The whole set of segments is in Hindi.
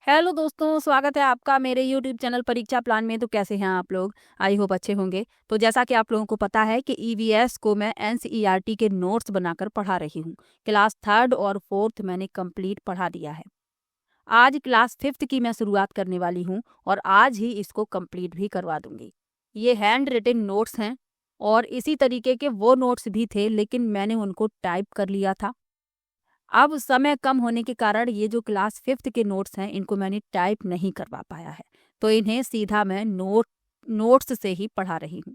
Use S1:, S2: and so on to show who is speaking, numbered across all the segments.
S1: हेलो दोस्तों, स्वागत है आपका मेरे यूट्यूब चैनल परीक्षा प्लान में। तो कैसे हैं आप लोग? आई होप अच्छे होंगे। तो जैसा कि आप लोगों को पता है कि ईवीएस को मैं एनसीईआरटी के नोट्स बनाकर पढ़ा रही हूँ। क्लास थर्ड और फोर्थ मैंने कंप्लीट पढ़ा दिया है। आज क्लास फिफ्थ की मैं शुरुआत करने वाली हूँ और आज ही इसको कंप्लीट भी करवा दूंगी। ये हैंड रिटन नोट्स हैं और इसी तरीके के वो नोट्स भी थे, लेकिन मैंने उनको टाइप कर लिया था। अब समय कम होने के कारण ये जो क्लास फिफ्थ के नोट्स हैं इनको मैंने टाइप नहीं करवा पाया है, तो इन्हें सीधा मैं नोट्स से ही पढ़ा रही हूँ।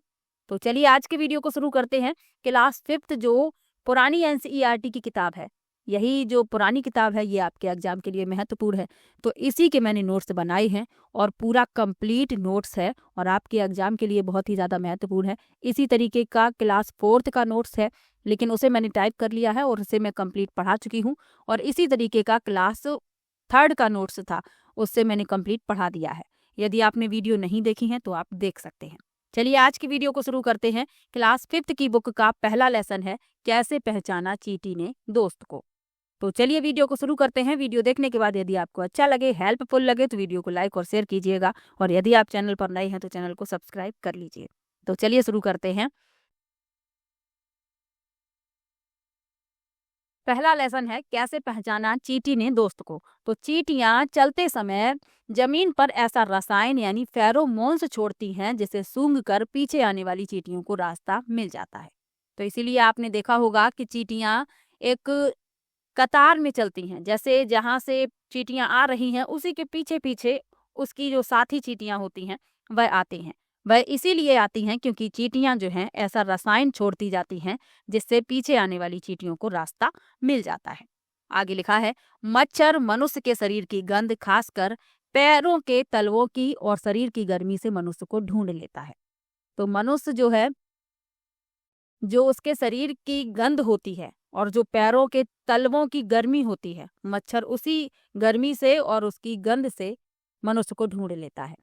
S1: तो चलिए आज के वीडियो को शुरू करते हैं। क्लास फिफ्थ जो पुरानी एनसीईआरटी की किताब है, यही जो पुरानी किताब है ये आपके एग्जाम के लिए महत्वपूर्ण है, तो इसी के मैंने नोट्स बनाए हैं और पूरा कंप्लीट नोट्स है और आपके एग्जाम के लिए बहुत ही ज़्यादा महत्वपूर्ण है। इसी तरीके का क्लास फोर्थ का नोट्स है, लेकिन उसे मैंने टाइप कर लिया है और उसे मैं कंप्लीट पढ़ा चुकी हूँ। और इसी तरीके का क्लास थर्ड का नोट्स था, उससे मैंने कंप्लीट पढ़ा दिया है। यदि आपने वीडियो नहीं देखी है तो आप देख सकते हैं। चलिए आज की वीडियो को शुरू करते हैं। क्लास फिफ्थ की बुक का पहला लेसन है कैसे पहचाना चींटी ने दोस्त को। तो चलिए वीडियो को शुरू करते हैं। वीडियो देखने के बाद यदि आपको अच्छा लगे, हेल्पफुल लगे तो वीडियो को लाइक और शेयर कीजिएगा और यदि आप चैनल पर नए हैं तो चैनल को सब्सक्राइब कर लीजिए। तो चलिए शुरू करते हैं। पहला लेसन है कैसे पहचाना चींटी ने दोस्त को। तो चींटियां चलते समय जमीन पर ऐसा रसायन यानी फेरोमोन्स छोड़ती हैं जिसे सूंघ कर पीछे आने वाली चींटियों को रास्ता मिल जाता है। तो इसीलिए आपने देखा होगा कि चींटियां एक कतार में चलती हैं, जैसे जहां से चींटियां आ रही हैं उसी के पीछे पीछे उसकी जो साथी चींटियां होती हैं वह आती हैं। वह इसीलिए आती हैं क्योंकि चींटियां जो हैं ऐसा रसायन छोड़ती जाती हैं जिससे पीछे आने वाली चींटियों को रास्ता मिल जाता है। आगे लिखा है मच्छर मनुष्य के शरीर की गंध, खासकर पैरों के तलवों की और शरीर की गर्मी से मनुष्य को ढूंढ लेता है। तो मनुष्य जो है, जो उसके शरीर की गंध होती है और जो पैरों के तलवों की गर्मी होती है, मच्छर उसी गर्मी से और उसकी गंध से मनुष्य को ढूंढ लेता है।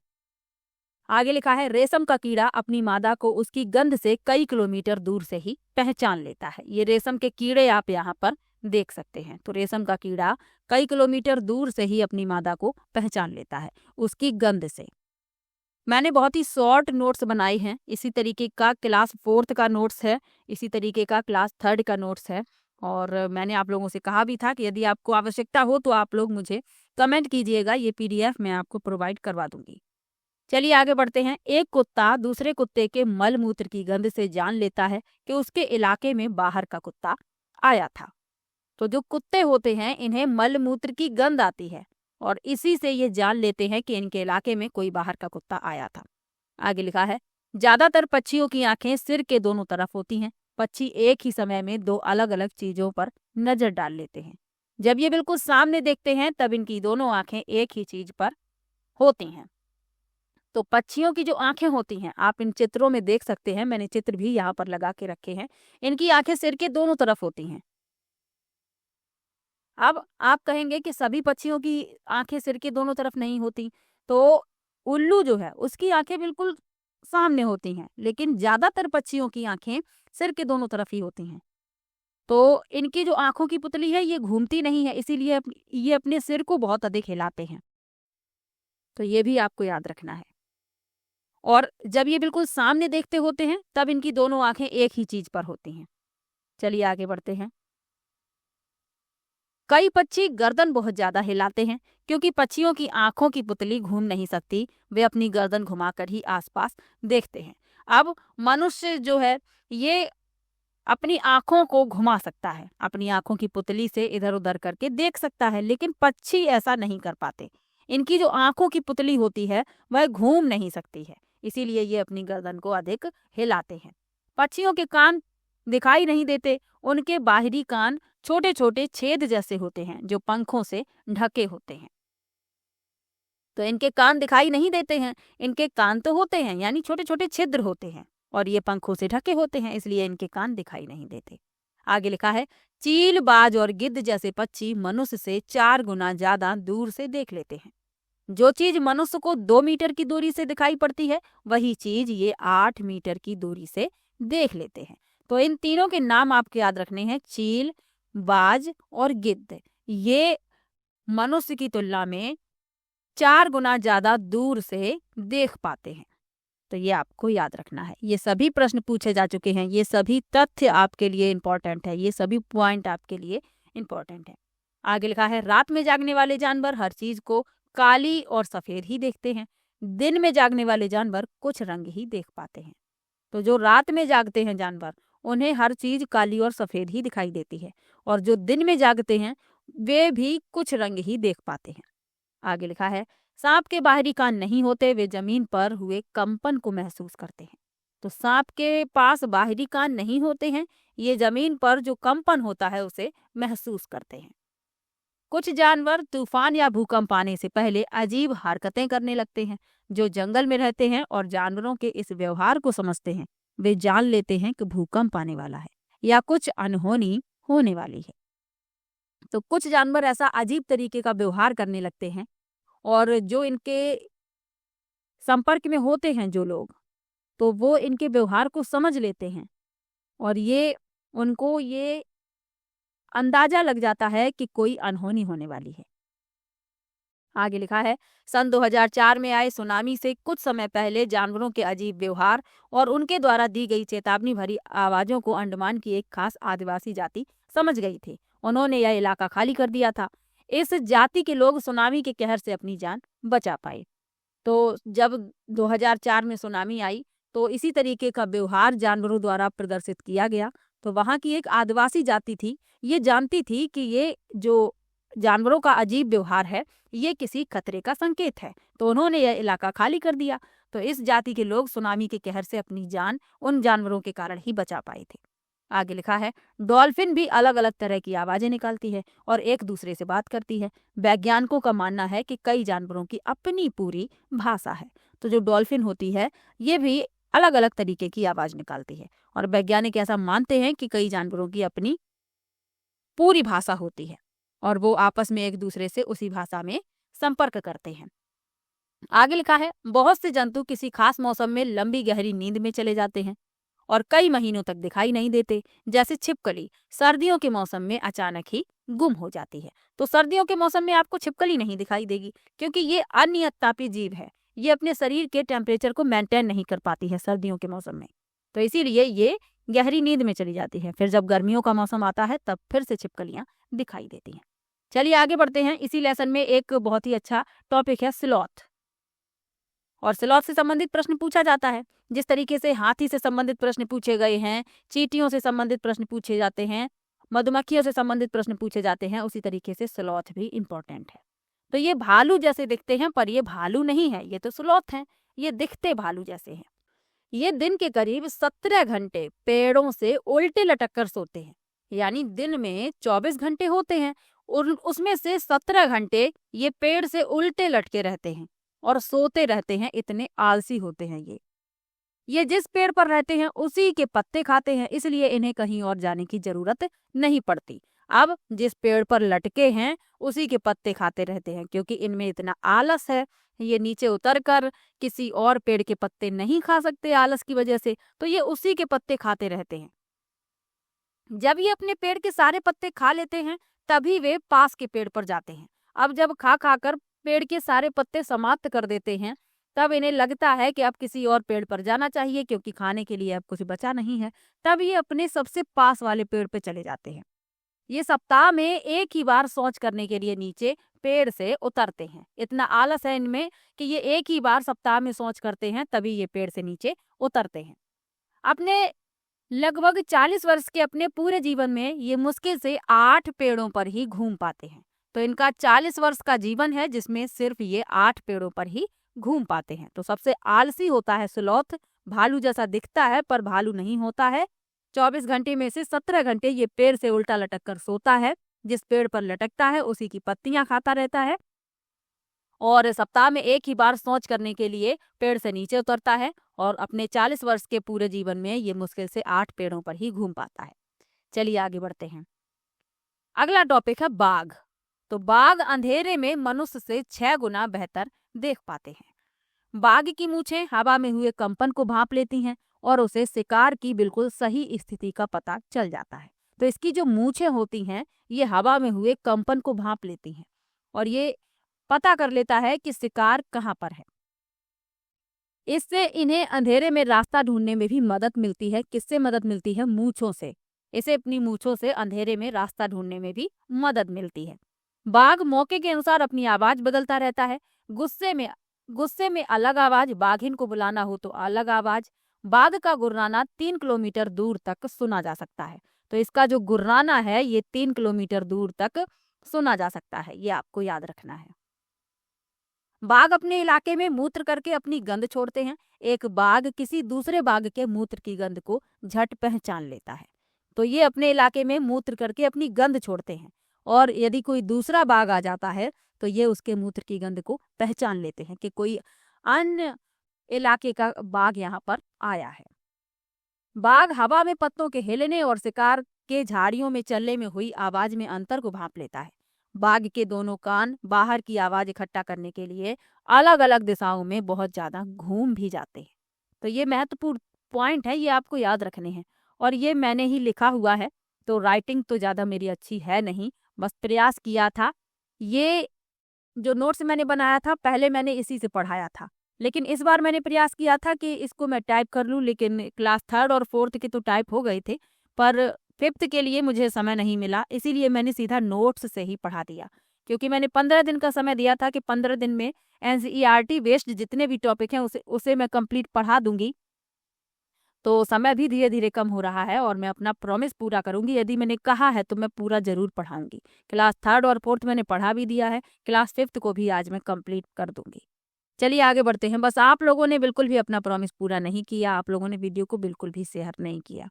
S1: आगे लिखा है रेशम का कीड़ा अपनी मादा को उसकी गंध से कई किलोमीटर दूर से ही पहचान लेता है। ये रेशम के कीड़े आप यहाँ पर देख सकते हैं। तो रेशम का कीड़ा कई किलोमीटर दूर से ही अपनी मादा को पहचान लेता है उसकी गंध से। मैंने बहुत ही शॉर्ट नोट्स बनाए हैं। इसी तरीके का क्लास फोर्थ का नोट्स है, इसी तरीके का क्लास थर्ड का नोट्स है। और मैंने आप लोगों से कहा भी था कि यदि आपको आवश्यकता हो तो आप लोग मुझे कमेंट कीजिएगा, ये पीडीएफ मैं आपको प्रोवाइड करवा दूंगी। चलिए आगे बढ़ते हैं। एक कुत्ता दूसरे कुत्ते के मल मूत्र की गंध से जान लेता है कि उसके इलाके में बाहर का कुत्ता आया था। तो जो कुत्ते होते हैं इन्हें मल मूत्र की गंध आती है और इसी से ये जान लेते हैं कि इनके इलाके में कोई बाहर का कुत्ता आया था। आगे लिखा है ज्यादातर पक्षियों की आंखें सिर के दोनों तरफ होती हैं। पक्षी एक ही समय में दो अलग अलग चीजों पर नजर डाल लेते हैं। जब ये बिल्कुल सामने देखते हैं तब इनकी दोनों आंखें एक ही चीज पर होती हैं। तो पक्षियों की जो आंखें होती हैं आप इन चित्रों में देख सकते हैं, मैंने चित्र भी यहाँ पर लगा के रखे हैं। इनकी आंखें सिर के दोनों तरफ होती हैं। अब आप कहेंगे कि सभी पक्षियों की आंखें सिर के दोनों तरफ नहीं होती, तो उल्लू जो है उसकी आंखें बिल्कुल सामने होती हैं, लेकिन ज्यादातर पक्षियों की आंखें सिर के दोनों तरफ ही होती हैं। तो इनकी जो आंखों की पुतली है ये घूमती नहीं है, इसीलिए ये अपने सिर को बहुत अधिक हिलाते हैं। तो ये भी आपको याद रखना है। और जब ये बिल्कुल सामने देखते होते हैं तब इनकी दोनों आंखें एक ही चीज पर होती हैं। चलिए आगे बढ़ते हैं। कई पक्षी गर्दन बहुत ज्यादा हिलाते हैं क्योंकि पक्षियों की आंखों की पुतली घूम नहीं सकती, वे अपनी गर्दन घुमाकर ही आसपास देखते हैं। अब मनुष्य जो है ये अपनी आंखों को घुमा सकता है, अपनी आंखों की पुतली से इधर उधर करके देख सकता है, लेकिन पक्षी ऐसा नहीं कर पाते। इनकी जो आंखों की पुतली होती है वह घूम नहीं सकती है, इसीलिए ये अपनी गर्दन को अधिक हिलाते हैं। पक्षियों के कान दिखाई नहीं देते, उनके बाहरी कान छोटे छोटे छेद जैसे होते हैं जो पंखों से ढके होते हैं। तो इनके कान दिखाई नहीं देते हैं, इनके कान तो होते हैं यानी छोटे छोटे छिद्र होते हैं और ये पंखों से ढके होते हैं, इसलिए इनके कान दिखाई नहीं देते। आगे लिखा है चील, बाज और गिद्ध जैसे पक्षी मनुष्य से 4 गुना ज्यादा दूर से देख लेते हैं। जो चीज मनुष्य को 2 मीटर की दूरी से दिखाई पड़ती है वही चीज ये 8 मीटर की दूरी से देख लेते हैं। तो इन तीनों के नाम आपको याद रखने हैं, चील, बाज और गिद्ध। ये मनुष्य की तुलना में 4 गुना ज्यादा दूर से देख पाते हैं। तो ये आपको याद रखना है। ये सभी प्रश्न पूछे जा चुके हैं, ये सभी तथ्य आपके लिए इम्पोर्टेंट है, ये सभी पॉइंट आपके लिए इम्पोर्टेंट है। आगे लिखा है, रात में जागने वाले जानवर हर चीज को काली और सफेद ही देखते हैं, दिन में जागने वाले जानवर कुछ रंग ही देख पाते हैं। तो जो रात में जागते हैं जानवर, उन्हें हर चीज काली और सफेद ही दिखाई देती है, और जो दिन में जागते हैं वे भी कुछ रंग ही देख पाते हैं। आगे लिखा है, सांप के बाहरी कान नहीं होते, वे जमीन पर हुए कंपन को महसूस करते हैं। तो सांप के पास बाहरी कान नहीं होते हैं, ये जमीन पर जो कंपन होता है उसे महसूस करते हैं। कुछ जानवर तूफान या भूकंप आने से पहले अजीब हरकतें करने लगते हैं। जो जंगल में रहते हैं और जानवरों के इस व्यवहार को समझते हैं, वे जान लेते हैं कि भूकंप आने वाला है या कुछ अनहोनी होने वाली है। तो कुछ जानवर ऐसा अजीब तरीके का व्यवहार करने लगते हैं, और जो इनके संपर्क में होते हैं जो लोग, तो वो इनके व्यवहार को समझ लेते हैं, और ये उनको ये अंदाजा लग जाता है कि कोई अनहोनी होने वाली है। आगे लिखा है, सन 2004 में आए सुनामी से कुछ समय पहले जानवरों के अजीब व्यवहार और उनके द्वारा दी गई चेतावनी भरी आवाजों को अंडमान की एक खास आदिवासी जाति समझ गई थी। उन्होंने यह इलाका खाली कर दिया था। इस जाति के लोग सुनामी के कहर से अपनी जान बचा पाए। तो जब 2004 में सुनामी आई, तो इसी तरीके का व्यवहार जानवरों द्वारा प्रदर्शित किया गया। तो वहां की एक आदिवासी जाति थी, ये जानती थी कि ये जो जानवरों का अजीब व्यवहार है, ये किसी खतरे का संकेत है। तो उन्होंने यह इलाका खाली कर दिया। तो इस जाति के लोग सुनामी के कहर से अपनी जान उन जानवरों के कारण ही बचा पाए थे। आगे लिखा है, डॉल्फिन भी अलग अलग तरह की आवाजें निकालती है और एक दूसरे से बात करती है। वैज्ञानिकों का मानना है कि कई जानवरों की अपनी पूरी भाषा है। तो जो डॉल्फिन होती है, ये भी अलग अलग तरीके की आवाज निकालती है, और वैज्ञानिक ऐसा मानते हैं कि कई जानवरों की अपनी पूरी भाषा होती है, और वो आपस में एक दूसरे से उसी भाषा में संपर्क करते हैं। आगे लिखा है, बहुत से जंतु किसी खास मौसम में लंबी गहरी नींद में चले जाते हैं और कई महीनों तक दिखाई नहीं देते। जैसे छिपकली सर्दियों के मौसम में अचानक ही गुम हो जाती है। तो सर्दियों के मौसम में आपको छिपकली नहीं दिखाई देगी, क्योंकि ये अनियतापी जीव है। ये अपने शरीर के टेम्परेचर को मेंटेन नहीं कर पाती है सर्दियों के मौसम में, तो इसीलिए ये गहरी नींद में चली जाती है। फिर जब गर्मियों का मौसम आता है, तब फिर से छिपकलियां दिखाई देती हैं। चलिए आगे बढ़ते हैं। इसी लेसन में एक बहुत ही अच्छा टॉपिक है स्लॉथ, और स्लॉथ से संबंधित प्रश्न पूछा जाता है। जिस तरीके से हाथी से संबंधित प्रश्न पूछे गए हैं, चींटियों से संबंधित प्रश्न पूछे जाते हैं, मधुमक्खियों से संबंधित प्रश्न पूछे जाते हैं, उसी तरीके से स्लॉथ भी इम्पोर्टेंट है। तो ये भालू जैसे दिखते हैं, पर ये भालू नहीं है, ये तो स्लॉथ हैं। ये दिखते भालू जैसे हैं। ये दिन के करीब 17 घंटे पेड़ों से उल्टे लटक कर सोते हैं। यानी दिन में 24 घंटे होते हैं और उसमें से 17 घंटे ये पेड़ से उल्टे लटके रहते हैं और सोते रहते हैं। इतने आलसी होते हैं ये जिस पेड़ पर रहते हैं उसी के पत्ते खाते हैं, इसलिए इन्हें कहीं और जाने की जरूरत नहीं पड़ती। अब जिस पेड़ पर लटके हैं उसी के पत्ते खाते रहते हैं, क्योंकि इनमें इतना आलस है। ये नीचे उतरकर किसी और पेड़ के पत्ते नहीं खा सकते आलस की वजह से, तो ये उसी के पत्ते खाते रहते हैं। जब ये अपने पेड़ के सारे पत्ते खा लेते हैं, तभी वे पास के पेड़ पर जाते हैं। अब जब खा खा कर पेड़ के सारे पत्ते समाप्त कर देते हैं, तब इन्हें लगता है कि अब किसी और पेड़ पर जाना चाहिए, क्योंकि खाने के लिए अब कुछ बचा नहीं है। तब ये अपने सबसे पास वाले पेड़ पे चले जाते हैं। ये सप्ताह में एक ही बार शौच करने के लिए नीचे पेड़ से उतरते हैं। इतना आलस है इनमें कि ये एक ही बार सप्ताह में शौच करते हैं, तभी ये पेड़ से नीचे उतरते हैं। अपने लगभग 40 वर्ष के अपने पूरे जीवन में ये मुश्किल से 8 पेड़ों पर ही घूम पाते हैं। तो इनका 40 वर्ष का जीवन है, जिसमें सिर्फ ये 8 पेड़ों पर ही घूम पाते हैं। तो सबसे आलसी होता है स्लॉथ। भालू जैसा दिखता है पर भालू नहीं होता है। 24 घंटे में से 17 घंटे ये पेड़ से उल्टा लटक कर सोता है। जिस पेड़ पर लटकता है उसी की पत्तियां खाता रहता है, और सप्ताह में एक ही बार शौच करने के लिए पेड़ से नीचे उतरता है, और अपने 40 वर्ष के पूरे जीवन में ये मुश्किल से 8 पेड़ों पर ही घूम पाता है। चलिए आगे बढ़ते हैं। अगला टॉपिक है बाघ। तो बाघ अंधेरे में मनुष्य से 6 गुना बेहतर देख पाते हैं। बाघ की मूछें हवा में हुए कंपन को भांप लेती हैं और उसे शिकार की बिल्कुल सही स्थिति का पता चल जाता है। तो इसकी जो मूछें होती हैं, ये हवा में हुए कंपन को भांप लेती हैं और ये पता कर लेता है कि शिकार कहाँ पर है। इससे इन्हें अंधेरे में रास्ता ढूंढने में भी मदद मिलती है। किससे मदद मिलती है? मूंछों से। इसे अपनी मूंछों से अंधेरे में रास्ता ढूंढने में भी मदद मिलती है। बाघ मौके के अनुसार अपनी आवाज बदलता रहता है। गुस्से में अलग आवाज, बाघिन को बुलाना हो तो अलग आवाज। बाघ का गुर्राना 3 किलोमीटर दूर तक सुना जा सकता है। तो इसका जो गुर्राना है ये 3 किलोमीटर दूर तक सुना जा सकता है, ये आपको याद रखना है। बाघ अपने इलाके में मूत्र करके अपनी गंध छोड़ते हैं। एक बाघ किसी दूसरे बाघ के मूत्र की गंध को झट पहचान लेता है। तो ये अपने इलाके में मूत्र करके अपनी गंध छोड़ते हैं, और यदि कोई दूसरा बाघ आ जाता है तो ये उसके मूत्र की गंध को पहचान लेते हैं कि कोई अन्य इलाके का बाघ यहाँ पर आया है। बाघ हवा में पत्तों के हिलने और शिकार के झाड़ियों में चलने में हुई आवाज में अंतर को भांप लेता है। बाघ के दोनों कान बाहर की आवाज इकट्ठा करने के लिए अलग अलग दिशाओं में बहुत ज्यादा घूम भी जाते हैं। तो ये महत्वपूर्ण पॉइंट है, ये आपको याद रखने हैं। और ये मैंने ही लिखा हुआ है, तो राइटिंग तो ज्यादा मेरी अच्छी है नहीं, बस प्रयास किया था। ये जो नोट्स मैंने बनाया था पहले मैंने इसी से पढ़ाया था, लेकिन इस बार मैंने प्रयास किया था कि इसको मैं टाइप कर लूँ, लेकिन क्लास 3rd और 4th के तो टाइप हो गए थे, पर 5th के लिए मुझे समय नहीं मिला, इसीलिए मैंने सीधा नोट्स से ही पढ़ा दिया। क्योंकि मैंने 15 दिन का समय दिया था कि 15 दिन में एनसीईआरटी बेस्ड जितने भी टॉपिक हैं उसे मैं कंप्लीट पढ़ा दूंगी। तो समय भी धीरे धीरे कम हो रहा है और मैं अपना प्रॉमिस पूरा करूंगी। यदि मैंने कहा है तो मैं पूरा जरूर पढ़ाऊंगी। क्लास 3rd और 4th मैंने पढ़ा भी दिया है, क्लास 5th को भी आज मैं कंप्लीट कर दूंगी। चलिए आगे बढ़ते हैं। बस आप लोगों ने बिल्कुल भी अपना प्रॉमिस पूरा नहीं किया, आप लोगों ने वीडियो को बिल्कुल भी शेयर नहीं किया।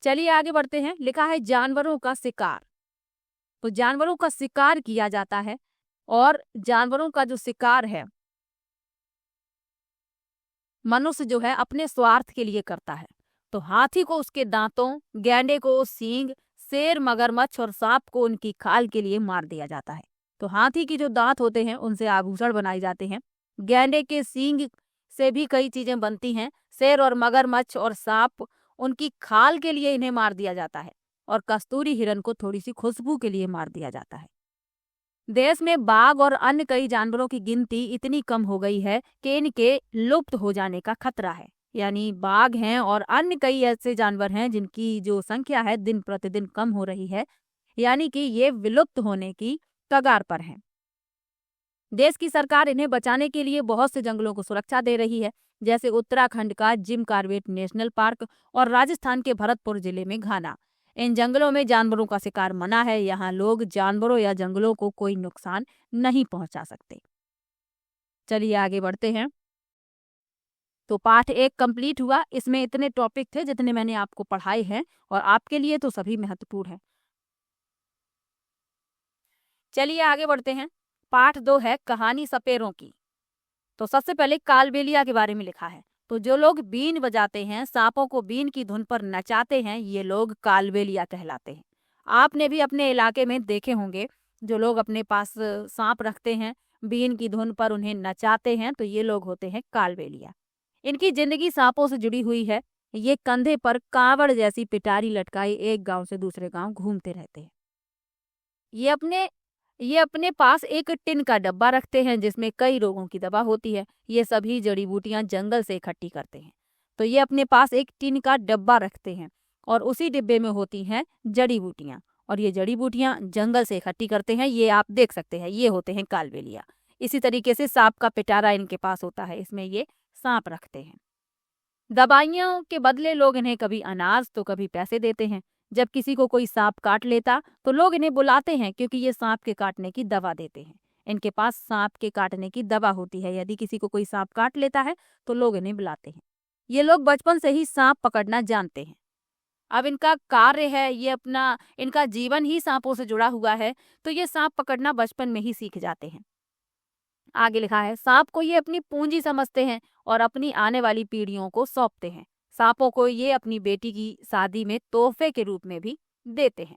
S1: चलिए आगे बढ़ते हैं। लिखा है जानवरों का शिकार। तो जानवरों का शिकार किया जाता है, और जानवरों का जो शिकार है मनुष्य जो है अपने स्वार्थ के लिए करता है। तो हाथी को उसके दांतों, गैंडे को सींग, शेर, मगरमच्छ और सांप को उनकी खाल के लिए मार दिया जाता है। तो हाथी की जो दांत होते हैं उनसे आभूषण बनाए जाते हैं। गैंडे के सींग से भी कई चीजें बनती हैं। शेर और मगरमच्छ और सांप, उनकी खाल के लिए इन्हें मार दिया जाता है। और कस्तूरी हिरन को थोड़ी सी खुशबू के लिए मार दिया जाता है। देश में बाघ और अन्य कई जानवरों की गिनती इतनी कम हो गई है कि इनके लुप्त हो जाने का खतरा है। यानी बाघ हैं और अन्य कई ऐसे जानवर हैं जिनकी जो संख्या है दिन प्रतिदिन कम हो रही है, यानी कि ये विलुप्त होने की कगार पर हैं। देश की सरकार इन्हें बचाने के लिए बहुत से जंगलों को सुरक्षा दे रही है, जैसे उत्तराखंड का जिम कॉर्बेट नेशनल पार्क और राजस्थान के भरतपुर जिले में घाना। इन जंगलों में जानवरों का शिकार मना है। यहाँ लोग जानवरों या जंगलों को कोई नुकसान नहीं पहुंचा सकते। चलिए आगे बढ़ते हैं। तो पाठ 1 कंप्लीट हुआ। इसमें इतने टॉपिक थे जितने मैंने आपको पढ़ाए हैं, और आपके लिए तो सभी महत्वपूर्ण है। चलिए आगे बढ़ते हैं। पाठ 2 है कहानी सपेरों की। तो सबसे पहले कालबेलिया के बारे में लिखा है। तो जो लोग बीन बजाते हैं, सांपों को बीन की धुन पर नचाते हैं, ये लोग कालबेलिया कहलाते हैं। आपने भी अपने इलाके में देखे होंगे जो लोग अपने पास सांप रखते हैं, बीन की धुन पर उन्हें नचाते हैं, तो ये लोग होते हैं कालबेलिया। इनकी जिंदगी सांपों से जुड़ी हुई है। ये कंधे पर कांवड़ जैसी पिटारी लटकाए एक गांव से दूसरे गांव घूमते रहते हैं। ये अपने ये अपने पास एक टिन का डब्बा रखते हैं जिसमें कई रोगों की दवा होती है। ये सभी जड़ी बूटियां जंगल से इकट्ठी करते हैं। तो ये अपने पास एक टिन का डब्बा रखते हैं और उसी डिब्बे में होती हैं जड़ी बूटियां, और ये जड़ी बूटियां जंगल से इकट्ठी करते हैं। ये आप देख सकते हैं, ये होते हैं कालबेलिया। इसी तरीके से सांप का पिटारा इनके पास होता है, इसमें ये सांप रखते हैं। दवाइयों के बदले लोग इन्हें कभी अनाज तो कभी पैसे देते हैं। जब किसी को कोई सांप काट लेता तो लोग इन्हें बुलाते हैं, क्योंकि ये सांप के काटने की दवा देते हैं। इनके पास सांप के काटने की दवा होती है। यदि किसी को कोई सांप काट लेता है तो लोग इन्हें बुलाते हैं। ये लोग बचपन से ही सांप पकड़ना जानते हैं। अब इनका कार्य है, ये अपना इनका जीवन ही सांपों से जुड़ा हुआ है, तो ये सांप पकड़ना बचपन में ही सीख जाते हैं। आगे लिखा है सांप को ये अपनी पूंजी समझते हैं और अपनी आने वाली पीढ़ियों को सौंपते हैं। सांपों को ये अपनी बेटी की शादी में तोहफे के रूप में भी देते हैं।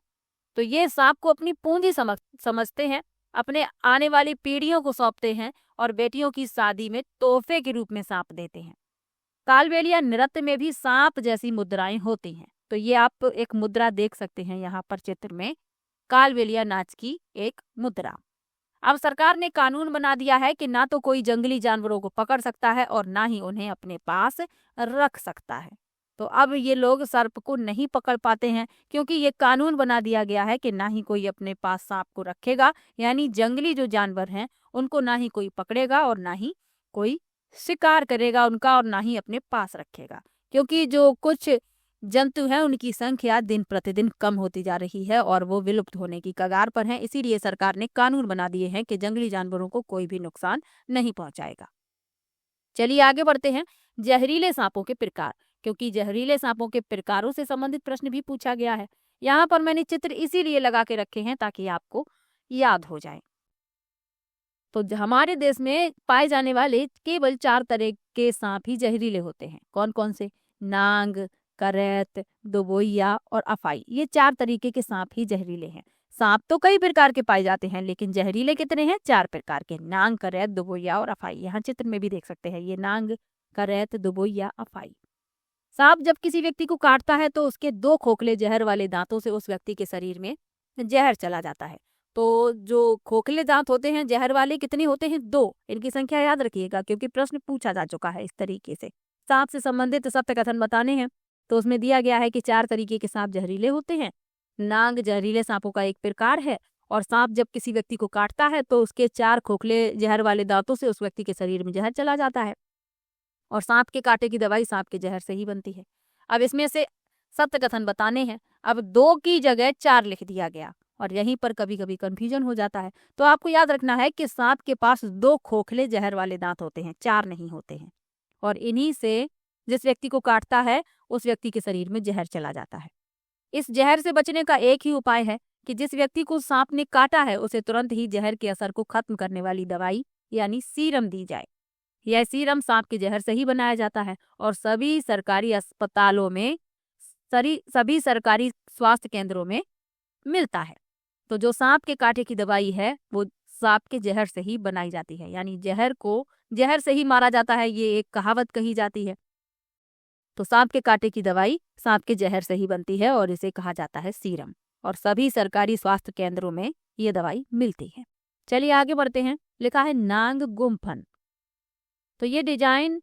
S1: तो ये सांप को अपनी पूंजी समझते हैं, अपने आने वाली पीढ़ियों को सौंपते हैं और बेटियों की शादी में तोहफे के रूप में सांप देते हैं। कालबेलिया नृत्य में भी सांप जैसी मुद्राएं होती हैं। तो ये आप एक मुद्रा देख सकते हैं यहाँ पर चित्र में, कालबेलिया नाच की एक मुद्रा। अब सरकार ने कानून बना दिया है कि ना तो कोई जंगली जानवरों को पकड़ सकता है और ना ही उन्हें अपने पास रख सकता है। तो अब ये लोग सर्प को नहीं पकड़ पाते हैं क्योंकि ये कानून बना दिया गया है कि ना ही कोई अपने पास सांप को रखेगा, यानी जंगली जो जानवर हैं उनको ना ही कोई पकड़ेगा और ना ही कोई शिकार करेगा उनका और ना ही अपने पास रखेगा। क्योंकि जो कुछ जंतु हैं उनकी संख्या दिन प्रतिदिन कम होती जा रही है और वो विलुप्त होने की कगार पर हैं। इसीलिए सरकार ने कानून बना दिए हैं कि जंगली जानवरों को कोई भी नुकसान नहीं पहुंचाएगा। चलिए आगे बढ़ते हैं। जहरीले सांपों के प्रकार, क्योंकि जहरीले सांपों के प्रकारों से संबंधित प्रश्न भी पूछा गया है। यहाँ पर मैंने चित्र इसीलिए लगा के रखे हैं ताकि आपको याद हो जाए। तो हमारे देश में पाए जाने वाले केवल 4 तरह के सांप ही जहरीले होते हैं। कौन कौन से? नांग, करैत, दोबोइया और अफाई। ये 4 तरीके के सांप ही जहरीले हैं। सांप तो कई प्रकार के पाए जाते हैं लेकिन जहरीले कितने हैं? 4 प्रकार के, नांग, करैत, दोबोइया और अफाई। यहाँ चित्र में भी देख सकते हैं, ये नांग, करैत, दोबोइया, अफाई। सांप जब किसी व्यक्ति को काटता है तो उसके 2 खोखले जहर वाले दांतों से उस व्यक्ति के शरीर में जहर चला जाता है। तो जो खोखले दांत होते हैं जहर वाले कितने होते हैं? 2। इनकी संख्या याद रखिएगा क्योंकि प्रश्न पूछा जा चुका है इस तरीके से। सांप से संबंधित सत्य कथन बताने हैं तो उसमें दिया गया है कि 4 तरीके के सांप जहरीले होते हैं। नांग जहरीले सांपों का एक प्रकार है और सांप जब किसी व्यक्ति को काटता है तो उसके 4 खोखले जहर वाले दांतों से उस व्यक्ति के शरीर में जहर चला जाता है और सांप के कांटे की दवाई सांप के जहर से ही बनती है। अब इसमें से सत्य कथन बताने हैं। अब 2 की जगह 4 लिख दिया गया और यहीं पर कभी कभी कंफ्यूजन हो जाता है। तो आपको याद रखना है कि सांप के पास 2 खोखले जहर वाले दांत होते हैं, 4 नहीं होते हैं। और इन्हीं से जिस व्यक्ति को काटता है उस व्यक्ति के शरीर में जहर चला जाता है। इस जहर से बचने का एक ही उपाय है कि जिस व्यक्ति को सांप ने काटा है उसे तुरंत ही जहर के असर को खत्म करने वाली दवाई यानी सीरम दी जाए। यह सीरम सांप के जहर से ही बनाया जाता है और सभी सरकारी अस्पतालों में, सभी सरकारी स्वास्थ्य केंद्रों में मिलता है। तो जो सांप के कांटे की दवाई है वो सांप के जहर से ही बनाई जाती है, यानी जहर को जहर से ही मारा जाता है, ये एक कहावत कही जाती है। तो सांप के कांटे की दवाई सांप के जहर से ही बनती है और इसे कहा जाता है सीरम और सभी सरकारी स्वास्थ्य केंद्रों में ये दवाई मिलती है। चलिए आगे बढ़ते हैं। लिखा है नांग गुम्फन। तो ये डिजाइन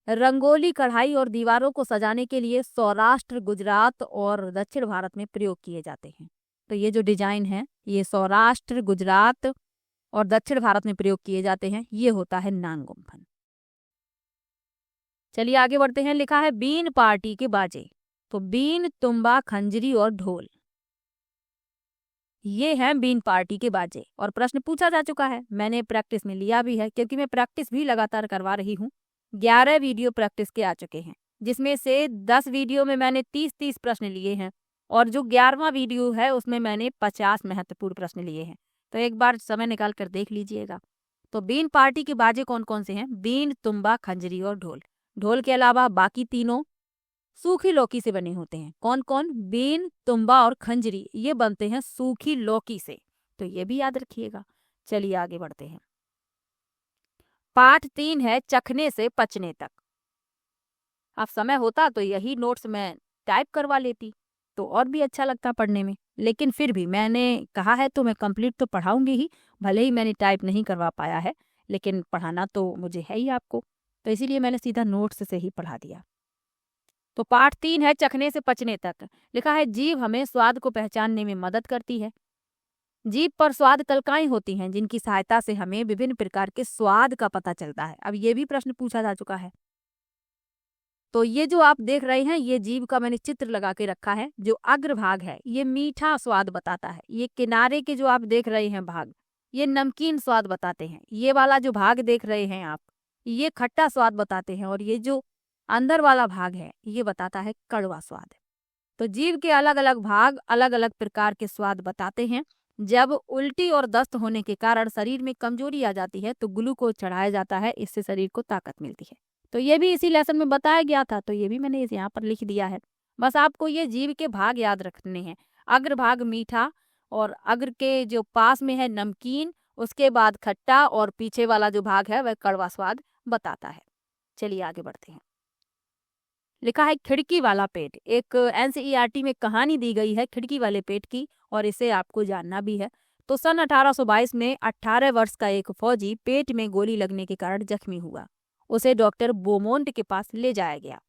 S1: रंगोली, कढ़ाई और दीवारों को सजाने के लिए सौराष्ट्र, गुजरात और दक्षिण भारत में प्रयोग किए जाते हैं। तो ये जो डिजाइन है ये सौराष्ट्र, गुजरात और दक्षिण भारत में प्रयोग किए जाते हैं। ये होता है नांग गुम्फन। चलिए आगे बढ़ते हैं। लिखा है बीन पार्टी के बाजे। तो बीन, तुम्बा, खंजरी और ढोल, ये हैं बीन पार्टी के बाजे और प्रश्न पूछा जा चुका है। मैंने प्रैक्टिस में लिया भी है क्योंकि मैं प्रैक्टिस भी लगातार करवा रही हूँ। 11 वीडियो प्रैक्टिस के आ चुके हैं जिसमें से 10 वीडियो में मैंने 30-30 प्रश्न लिए हैं और जो 11वां वीडियो है उसमें मैंने 50 महत्वपूर्ण प्रश्न लिए हैं। तो एक बार समय निकाल कर देख लीजिएगा। तो बीन पार्टी के बाजे कौन कौन से हैं? बीन, तुम्बा, खंजरी और ढोल। ढोल के अलावा बाकी तीनों सूखी लौकी से बने होते हैं। कौन कौन? बीन, तुम्बा और खंजरी, ये बनते हैं सूखी लौकी से। तो ये भी याद रखिएगा। चलिए आगे बढ़ते हैं। पाठ 3 है चखने से पचने तक। अब समय होता तो यही नोट्स मैं टाइप करवा लेती तो और भी अच्छा लगता पढ़ने में, लेकिन फिर भी मैंने कहा है तो मैं कंप्लीट तो पढ़ाऊंगी ही। भले ही मैंने टाइप नहीं करवा पाया है लेकिन पढ़ाना तो मुझे है ही आपको, तो इसीलिए मैंने सीधा नोट्स से ही पढ़ा दिया। तो पाठ 3 है चखने से पचने तक। लिखा है जीभ हमें स्वाद को पहचानने में मदद करती है। जीभ पर स्वाद तलकाएं होती हैं जिनकी सहायता से हमें विभिन्न प्रकार के स्वाद का पता चलता है। अब ये भी प्रश्न पूछा जा चुका है। तो ये जो आप देख रहे हैं ये जीभ का मैंने चित्र लगा के रखा है। जो अग्रभाग है ये मीठा स्वाद बताता है। ये किनारे के जो आप देख रहे हैं भाग ये नमकीन स्वाद बताते हैं। ये वाला जो भाग देख रहे हैं आप ये खट्टा स्वाद बताते हैं और ये जो अंदर वाला भाग है ये बताता है कड़वा स्वाद। तो जीभ के अलग अलग भाग अलग अलग प्रकार के स्वाद बताते हैं। जब उल्टी और दस्त होने के कारण शरीर में कमजोरी आ जाती है तो ग्लूकोज चढ़ाया जाता है, इससे शरीर को ताकत मिलती है। तो ये भी इसी लेसन में बताया गया था तो ये भी मैंने यहाँ पर लिख दिया है। बस आपको ये जीभ के भाग याद रखने हैं। अग्र भाग मीठा और अग्र के जो पास में है नमकीन, उसके बाद खट्टा और पीछे वाला जो भाग है वह कड़वा स्वाद बताता है। चलिए आगे बढ़ते हैं। लिखा है खिड़की वाला पेट। एक एनसीईआरटी में कहानी दी गई है खिड़की वाले पेट की और इसे आपको जानना भी है। तो सन 1822 में 18 वर्ष का एक फौजी पेट में गोली लगने के कारण जख्मी हुआ। उसे डॉक्टर बोमोंट के पास ले जाया गया।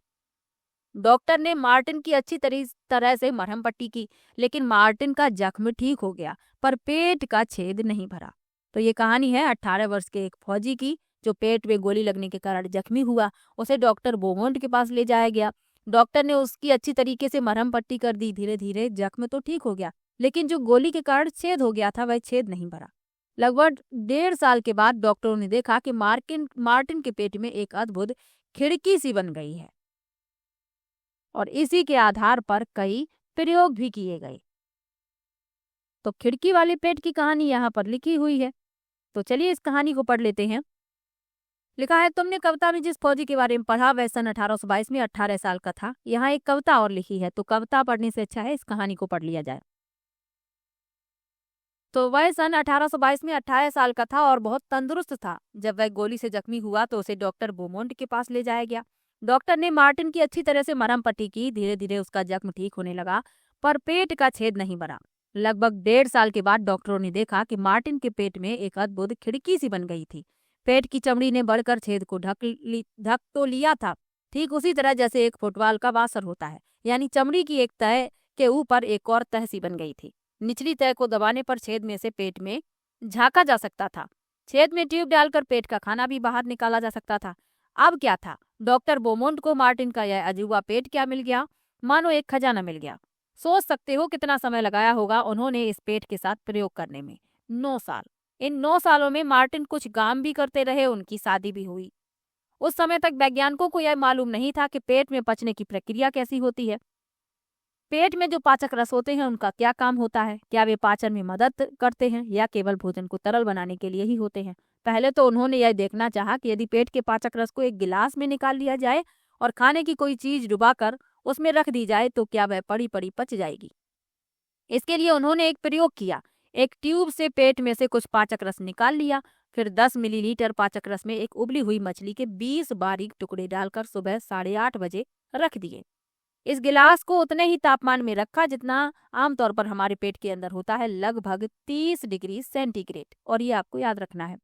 S1: डॉक्टर ने मार्टिन की अच्छी तरह से मरहम पट्टी की, लेकिन मार्टिन का जख्म ठीक हो गया पर पेट का छेद नहीं भरा। तो ये कहानी है 18 वर्ष के एक फौजी की जो पेट में गोली लगने के कारण जख्मी हुआ। उसे डॉक्टर बोमोंट के पास ले जाया गया। डॉक्टर ने उसकी अच्छी तरीके से मरहम पट्टी कर दी। धीरे धीरे जख्म तो ठीक हो गया, लेकिन जो गोली के कारण छेद हो गया था वह छेद नहीं भरा। लगभग 1.5 साल के बाद डॉक्टरों ने देखा कि मार्टिन के पेट में एक अद्भुत खिड़की सी बन गई है और इसी के आधार पर कई प्रयोग भी किए गए। तो खिड़की वाले पेट की कहानी यहाँ पर लिखी हुई है। तो चलिए इस कहानी को पढ़ लेते हैं। लिखा है, तुमने कविता में जिस फौजी के बारे में पढ़ा वह सन 1822 में 18 साल का था। यहाँ एक कविता और लिखी है, तो कविता पढ़ने से अच्छा है इस कहानी को पढ़ लिया जाए। तो वह सन 1822 में 18 साल का था और बहुत तंदुरुस्त था। जब वह गोली से जख्मी हुआ तो उसे डॉक्टर बोमोंट के पास ले जाया गया। डॉक्टर ने मार्टिन की अच्छी तरह से मरहम पट्टी की। धीरे धीरे उसका जख्म ठीक होने लगा पर पेट का छेद नहीं भरा। लगभग 1.5 साल के बाद डॉक्टरों ने देखा कि मार्टिन के पेट में एक अद्भुत खिड़की सी बन गई थी। पेट की चमड़ी ने बढ़कर छेद को ढक तो लिया था, ठीक उसी तरह जैसे एक फुटबॉल का वासर होता है, यानी चमड़ी की एक तह के ऊपर एक और तह सी बन गई थी। निचली तह को दबाने पर छेद में से पेट में झांका जा सकता था। छेद में ट्यूब डालकर पेट का खाना भी बाहर निकाला जा सकता था। अब क्या था, डॉक्टर बोमोंट को मार्टिन का यह अजूबा पेट क्या मिल गया, मानो एक खजाना मिल गया। सोच सकते हो कितना समय लगाया होगा उन्होंने इस पेट के साथ प्रयोग करने में। 9 साल। इन 9 सालों में मार्टिन कुछ काम भी करते रहे, उनकी शादी भी हुई। उस समय तक वैज्ञानिकों को यह मालूम नहीं था कि पेट में पचने की प्रक्रिया कैसी होती है। पेट में जो पाचक रस होते हैं उनका क्या काम होता है, क्या वे पाचन में मदद करते हैं या केवल भोजन को तरल बनाने के लिए ही होते हैं। पहले तो उन्होंने यह देखना चाहा कि यदि पेट के पाचक रस को एक गिलास में निकाल लिया जाए और खाने की कोई चीज डुबाकर उसमें रख दी जाए तो क्या वह पड़ी पड़ी पच जाएगी। इसके लिए उन्होंने एक प्रयोग किया। एक ट्यूब से पेट में से कुछ पाचक रस निकाल लिया, फिर 10 मिलीलीटर पाचक रस में एक उबली हुई मछली के 20 बारीक टुकड़े डालकर सुबह 8:30 बजे रख दिए। इस गिलास को उतने ही तापमान में रखा जितना आमतौर पर हमारे पेट के अंदर होता है, लगभग 30 डिग्री सेंटीग्रेड, और ये आपको याद रखना है।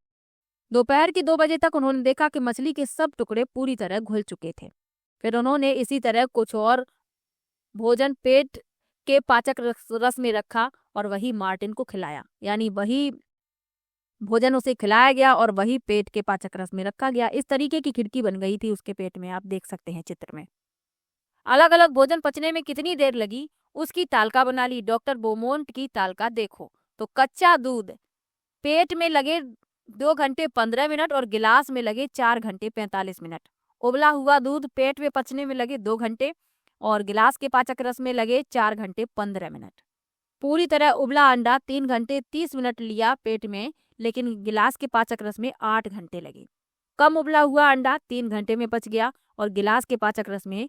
S1: दोपहर की 2 बजे तक उन्होंने देखा कि मछली के सब टुकड़े पूरी तरह घुल चुके थे। फिर उन्होंने इसी तरह कुछ और भोजन पेट के पाचक रस में रखा और वही मार्टिन को खिलाया, यानी वही भोजन उसे खिलाया गया और वही पेट के पाचक रस में रखा गया। इस तरीके की खिड़की बन गई थी उसके पेट में, आप देख सकते हैं चित्र में। अलग अलग भोजन पचने में कितनी देर लगी उसकी तालिका बना ली। डॉक्टर बोमोंट की तालिका देखो तो कच्चा दूध पेट में लगे 2 घंटे 15 मिनट और गिलास में लगे 4 घंटे 45 मिनट। उबला हुआ दूध पेट में पचने में लगे 2 घंटे और गिलास के पाचक रस में लगे 4 घंटे 15 मिनट। पूरी तरह उबला अंडा 3 घंटे 30 मिनट लिया पेट में, लेकिन गिलास के पाचक रस में 8 घंटे लगे। कम उबला हुआ अंडा 3 घंटे में पच गया और गिलास के पाचक रस में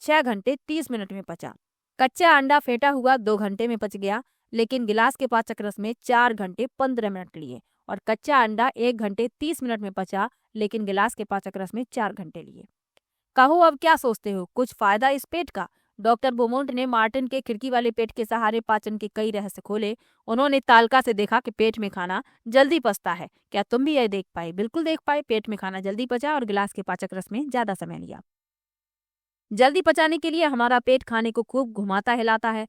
S1: 6 घंटे 30 मिनट में पचा। कच्चा अंडा फेंटा हुआ 2 घंटे में पच गया, लेकिन गिलास के पाचक रस में 4 घंटे 15 मिनट लिए, और कच्चा अंडा 1 घंटे 30 मिनट में पचा, लेकिन गिलास के पाचक रस में 4 घंटे लिए। कहो अब क्या सोचते हो, कुछ फायदा इस पेट का? डॉक्टर बोमोंट ने मार्टिन के खिड़की वाले पेट के सहारे पाचन के कई रहस्य खोले। उन्होंने तालिका से देखा कि पेट में खाना जल्दी पचता है। क्या तुम भी यह देख पाए? बिल्कुल देख पाए। पेट में खाना जल्दी पचा और गिलास के पाचक रस में ज्यादा समय लिया। जल्दी पचाने के लिए हमारा पेट खाने को खूब घुमाता हिलाता है।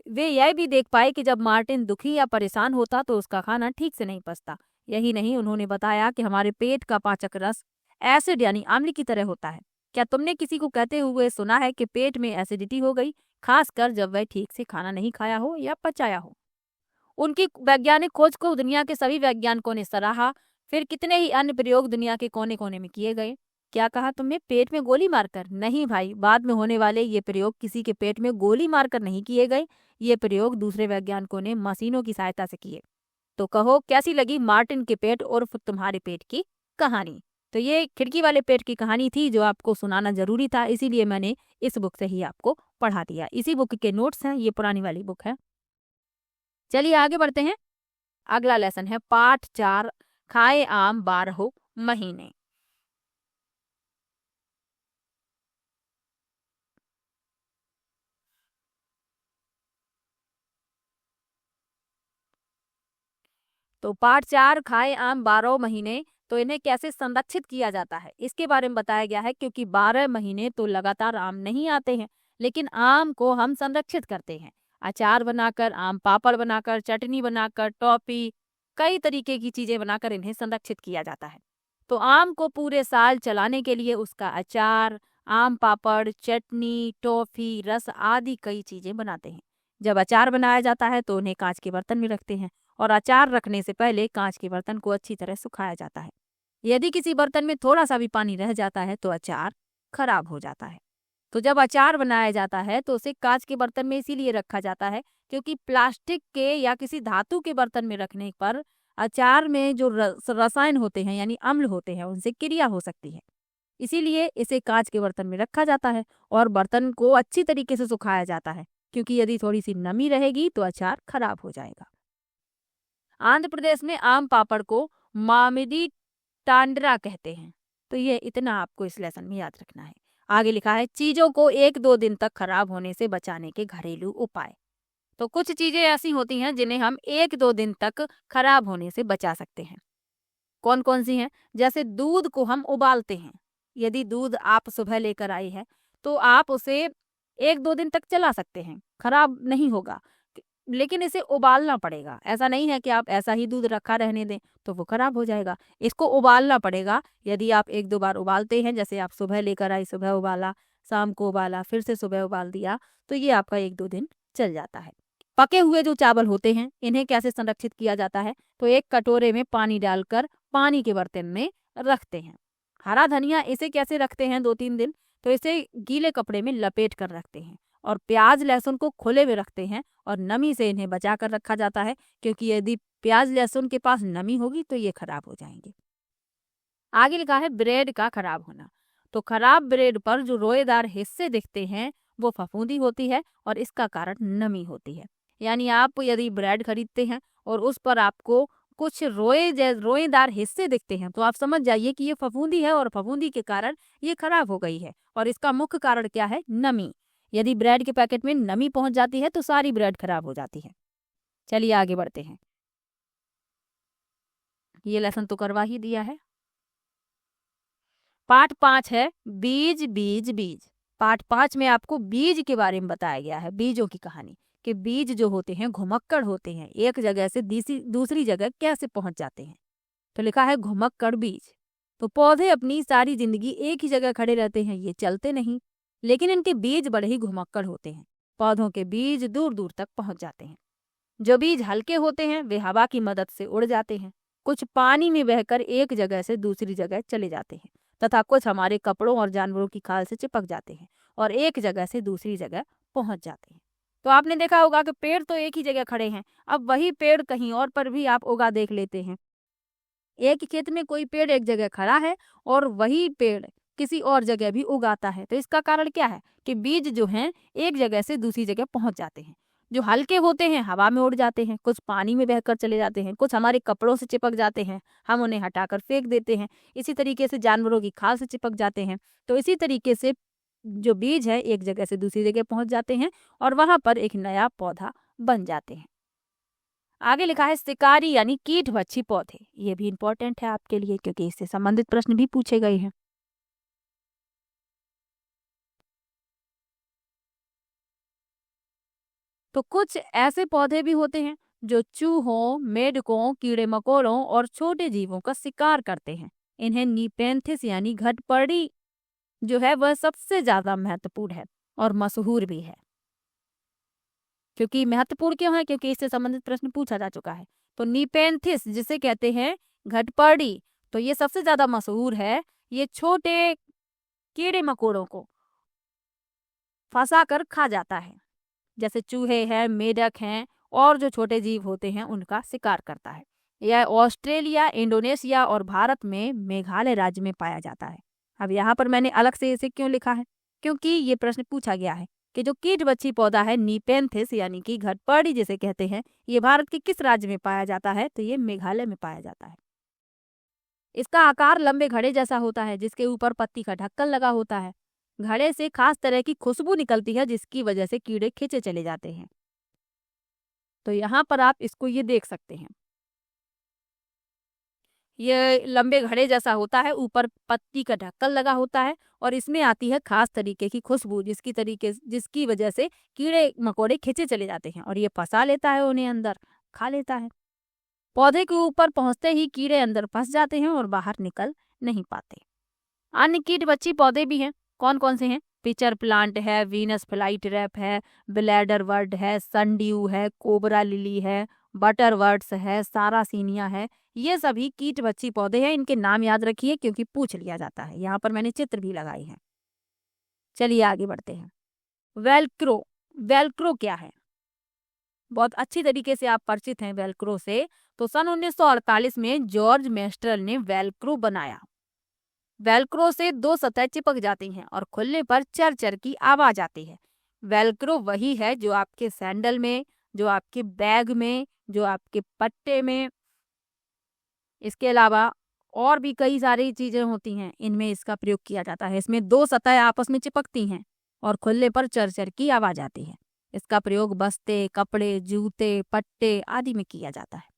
S1: वे यह भी देख पाए कि जब मार्टिन दुखी या परेशान होता तो उसका खाना ठीक से नहीं पचता। यही नहीं, उन्होंने बताया कि हमारे पेट का पाचक रस एसिड यानी अम्ल की तरह होता है। क्या तुमने किसी को कहते हुए सुना है कि पेट में एसिडिटी हो गई, खासकर जब वह ठीक से खाना नहीं खाया हो या पचाया हो? उनकी वैज्ञानिक खोज को दुनिया के सभी वैज्ञानिकों ने सराहा। फिर कितने ही अन्य प्रयोग दुनिया के कोने कोने में किए गए। क्या कहा तुमने, पेट में गोली मारकर? नहीं भाई, बाद में होने वाले ये प्रयोग किसी के पेट में गोली मारकर नहीं किए गए। ये प्रयोग दूसरे वैज्ञानिकों ने मशीनों की सहायता से किए। तो कहो कैसी लगी मार्टिन के पेट और तुम्हारे पेट की कहानी? तो ये खिड़की वाले पेट की कहानी थी जो आपको सुनाना जरूरी था, इसीलिए मैंने इस बुक से ही आपको पढ़ा दिया। इसी बुक के नोट्स हैं, ये पुरानी वाली बुक है। चलिए आगे बढ़ते हैं। अगला लेसन है पाठ 4, खाए आम 12 महीने। तो पार्ट 4 खाए आम 12 महीने। तो इन्हें कैसे संरक्षित किया जाता है इसके बारे में बताया गया है, क्योंकि 12 महीने तो लगातार आम नहीं आते हैं, लेकिन आम को हम संरक्षित करते हैं अचार बनाकर, आम पापड़ बनाकर, चटनी बनाकर, टॉफी, कई तरीके की चीजें बनाकर इन्हें संरक्षित किया जाता है। तो आम को पूरे साल चलाने के लिए उसका अचार, आम पापड़, चटनी, टॉफी, रस आदि कई चीजें बनाते हैं। जब अचार बनाया जाता है तो उन्हें कांच के बर्तन में रखते हैं और अचार रखने से पहले कांच के बर्तन को अच्छी तरह सुखाया जाता है। यदि किसी बर्तन में थोड़ा सा भी पानी रह जाता है तो अचार खराब हो जाता है। तो जब अचार बनाया जाता है तो उसे कांच के बर्तन में इसीलिए रखा जाता है क्योंकि प्लास्टिक के या किसी धातु के बर्तन में रखने पर अचार में जो रसायन होते हैं यानी अम्ल होते हैं उनसे क्रिया हो सकती है। इसीलिए इसे कांच के बर्तन में रखा जाता है और बर्तन को अच्छी तरीके से सुखाया जाता है, क्योंकि यदि थोड़ी सी नमी रहेगी तो अचार खराब हो जाएगा। आंध्र प्रदेश में आम पापड़ को मामिडी टांडरा कहते हैं। तो ये इतना आपको इस लेसन में याद रखना है। आगे लिखा है चीजों को 1-2 दिन तक खराब होने से बचाने के घरेलू उपाय। तो कुछ चीजें ऐसी होती हैं जिन्हें हम 1-2 दिन तक खराब होने से बचा सकते हैं। कौन कौन सी हैं? जैसे दूध को हम उबालते हैं। यदि दूध आप सुबह लेकर आई है तो आप उसे 1-2 दिन तक चला सकते हैं, खराब नहीं होगा, लेकिन इसे उबालना पड़ेगा। ऐसा नहीं है कि आप ऐसा ही दूध रखा रहने दें तो वो खराब हो जाएगा। इसको उबालना पड़ेगा। यदि आप 1-2 बार उबालते हैं, जैसे आप सुबह लेकर आई, सुबह उबाला, शाम को उबाला, फिर से सुबह उबाल दिया, तो ये आपका 1-2 दिन चल जाता है। पके हुए जो चावल होते हैं इन्हें कैसे संरक्षित किया जाता है? तो एक कटोरे में पानी डालकर पानी के बर्तन में रखते हैं। हरा धनिया इसे कैसे रखते हैं 2-3 दिन? तो इसे गीले कपड़े में लपेट कर रखते हैं और प्याज लहसुन को खुले में रखते हैं और नमी से इन्हें बचा कर रखा जाता है, क्योंकि यदि प्याज लहसुन के पास नमी होगी तो ये खराब हो जाएंगे। आगे लिखा है ब्रेड का खराब होना। तो खराब ब्रेड पर जो रोएदार हिस्से दिखते हैं वो फफूंदी होती है और इसका कारण नमी होती है। यानी आप यदि ब्रेड खरीदते हैं और उस पर आपको कुछ रोएदार हिस्से दिखते हैं तो आप समझ जाइए कि ये फफूंदी है और फफूंदी के कारण ये खराब हो गई है। और इसका मुख्य कारण क्या है? नमी। यदि ब्रेड के पैकेट में नमी पहुंच जाती है तो सारी ब्रेड खराब हो जाती है। चलिए आगे बढ़ते हैं। ये लेसन तो करवा ही दिया है। पार्ट 5 है बीज बीज बीज। पार्ट 5 में आपको बीज के बारे में बताया गया है, बीजों की कहानी, कि बीज जो होते हैं घुमक्कड़ होते हैं, एक जगह से दूसरी जगह कैसे पहुंच जाते हैं। तो लिखा है घुमक्कड़ बीज। तो पौधे अपनी सारी जिंदगी एक ही जगह खड़े रहते हैं, ये चलते नहीं, लेकिन इनके बीज बड़े ही घुमक्कड़ होते हैं। पौधों के बीज दूर दूर तक पहुंच जाते हैं। जो बीज हल्के होते हैं वे हवा की मदद से उड़ जाते हैं, कुछ पानी में बहकर एक जगह से दूसरी जगह चले जाते हैं तथा कुछ हमारे कपड़ों और जानवरों की खाल से चिपक जाते हैं और एक जगह से दूसरी जगह पहुंच जाते हैं। तो आपने देखा होगा कि पेड़ तो एक ही जगह खड़े हैं, अब वही पेड़ कहीं और पर भी आप उगा देख लेते हैं। एक खेत में कोई पेड़ एक जगह खड़ा है और वही पेड़ किसी और जगह भी उगाता है। तो इसका कारण क्या है? कि बीज जो हैं एक जगह से दूसरी जगह पहुंच जाते हैं। जो हल्के होते हैं हवा में उड़ जाते हैं, कुछ पानी में बहकर चले जाते हैं, कुछ हमारे कपड़ों से चिपक जाते हैं, हम उन्हें हटाकर फेंक देते हैं। इसी तरीके से जानवरों की खाल से चिपक जाते हैं। तो इसी तरीके से जो बीज है एक जगह से दूसरी जगह पहुंच जाते हैं और वहां पर एक नया पौधा बन जाते हैं। आगे लिखा है शिकारी यानी कीटभक्षी पौधे। ये भी इंपॉर्टेंट है आपके लिए क्योंकि इससे संबंधित प्रश्न भी पूछे गए हैं। तो कुछ ऐसे पौधे भी होते हैं जो चूहों, मेढकों, कीड़े मकोड़ों और छोटे जीवों का शिकार करते हैं। इन्हें नीपेंथिस यानी घटपर्डी जो है वह सबसे ज्यादा महत्वपूर्ण है और मशहूर भी है। क्योंकि महत्वपूर्ण क्यों है? क्योंकि इससे संबंधित प्रश्न पूछा जा चुका है। तो नीपेंथिस जिसे कहते हैं घटपर्डी, तो ये सबसे ज्यादा मशहूर है। ये छोटे कीड़े मकोड़ों को फंसा कर खा जाता है, जैसे चूहे हैं, मेढक हैं और जो छोटे जीव होते हैं उनका शिकार करता है। यह ऑस्ट्रेलिया, इंडोनेशिया और भारत में मेघालय राज्य में पाया जाता है। अब यहाँ पर मैंने अलग से इसे क्यों लिखा है? क्योंकि ये प्रश्न पूछा गया है कि जो कीटभक्षी पौधा है नीपेंथिस यानी कि घटपर्डी जिसे कहते हैं, ये भारत के किस राज्य में पाया जाता है? तो ये मेघालय में पाया जाता है। इसका आकार लंबे घड़े जैसा होता है जिसके ऊपर पत्ती का ढक्कन लगा होता है। घड़े से खास तरह की खुशबू निकलती है जिसकी वजह से कीड़े खींचे चले जाते हैं। तो यहाँ पर आप इसको ये देख सकते हैं। ये लंबे घड़े जैसा होता है, ऊपर पत्ती का ढक्कन लगा होता है और इसमें आती है खास तरीके की खुशबू, जिसकी वजह से कीड़े मकोड़े खींचे चले जाते हैं और ये फंसा लेता है उन्हें अंदर, खा लेता है। पौधे के ऊपर पहुंचते ही कीड़े अंदर फंस जाते हैं और बाहर निकल नहीं पाते। अन्य कीट बच्ची पौधे भी हैं। कौन कौन से हैं? पिचर प्लांट है, वीनस फ्लाइट रैप है, ब्लैडर वर्ड है, सनड्यू है, कोबरा लिली है, बटर वर्ड्स है, सारासीनिया है। ये सभी कीट बच्ची पौधे हैं। इनके नाम याद रखिए क्योंकि पूछ लिया जाता है। यहाँ पर मैंने चित्र भी लगाई है। चलिए आगे बढ़ते हैं। वेलक्रो। वेलक्रो क्या है? बहुत अच्छी तरीके से आप परिचित हैं वेलक्रो से। तो सन 1948 में जॉर्ज मेस्ट्रल ने वेलक्रो बनाया। वेलक्रो से दो सतह चिपक जाती हैं और खुलने पर चर चर की आवाज आती है। वेलक्रो वही है जो आपके सैंडल में, जो आपके बैग में, जो आपके पट्टे में, इसके अलावा और भी कई सारी चीजें होती हैं, इनमें इसका प्रयोग किया जाता है। इसमें दो सतह आपस में चिपकती हैं और खुलने पर चर चर की आवाज आती है। इसका प्रयोग बस्ते, कपड़े, जूते, पट्टे आदि में किया जाता है।